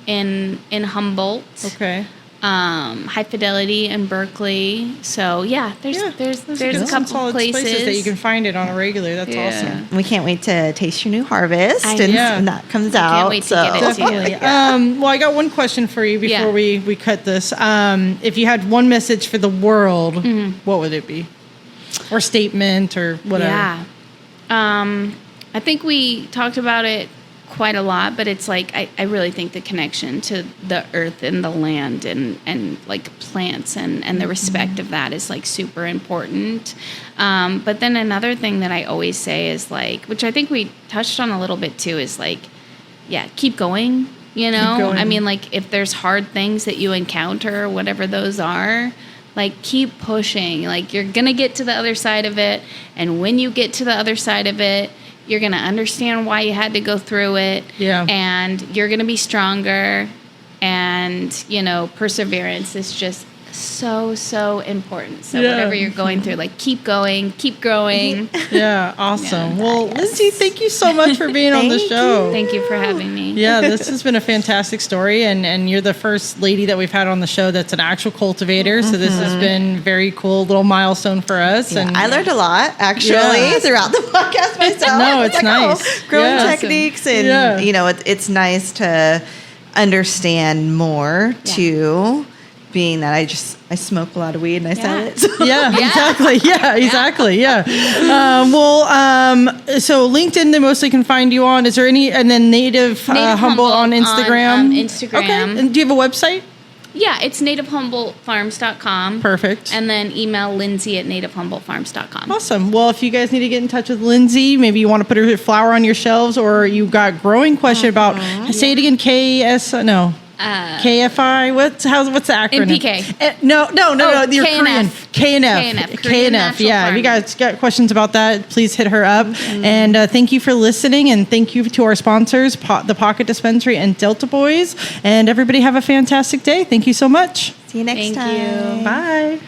in Humboldt. Okay. High Fidelity in Berkeley. So yeah, there's a couple solid places that you can find it on a regular. That's Yeah. awesome. We can't wait to taste your new harvest I and know. when that comes I out. can't wait to get it so. to you. Definitely. Yeah. Well, I got one question for you before Yeah. we cut this. If you had one message for the world, Mm-hmm. what would it be? Or statement or whatever. Yeah. I think we talked about it quite a lot, but it's like I really think the connection to the earth and the land and like plants and the respect of that is like super important. But then another thing that I always say is like, which I think we touched on a little bit too, is like, yeah, keep going. You know, going. I mean, like if there's hard things that you encounter, whatever those are, Like, keep pushing. Like, you're going to get to the other side of it. And when you get to the other side of it, you're going to understand why you had to go through it. Yeah. And you're going to be stronger. And, you know, perseverance is just so important. So whatever you're going through, like, keep going, keep growing. Yeah, awesome. Yeah, Well, yes. Lindsey, thank you so much for being on the show. Thank you for having me. Yeah, this has been a fantastic story, and you're the first lady that we've had on the show that's an actual cultivator. So this has been very cool, little milestone for us. Yeah, and I learned a lot actually Yeah. throughout the podcast myself. No, It's it's nice. growing Yeah. techniques, and Yeah. you know, it's nice to understand more too. Being that I smoke a lot of weed and I sell it. So. Yeah, exactly. Yeah, exactly. Yeah. So LinkedIn, they mostly can find you on. Is there any? And then Native Humboldt on Instagram. On, Instagram. Okay. And do you have a website? Yeah, it's nativehumboldtfarms.com. Perfect. And then email Lindsey at nativehumboldtfarms.com. Awesome. Well, if you guys need to get in touch with Lindsey, maybe you want to put her flower on your shelves, or you got growing question about. Say it again. KFI. What's the acronym? NPK. No. You're Korean. KNF. KNF. Yeah. If you guys got questions about that, please hit her up. And thank you for listening. And thank you to our sponsors, the Pocket Dispensary and Delta Boys. And everybody have a fantastic day. Thank you so much. See you next Thank time. you. Bye.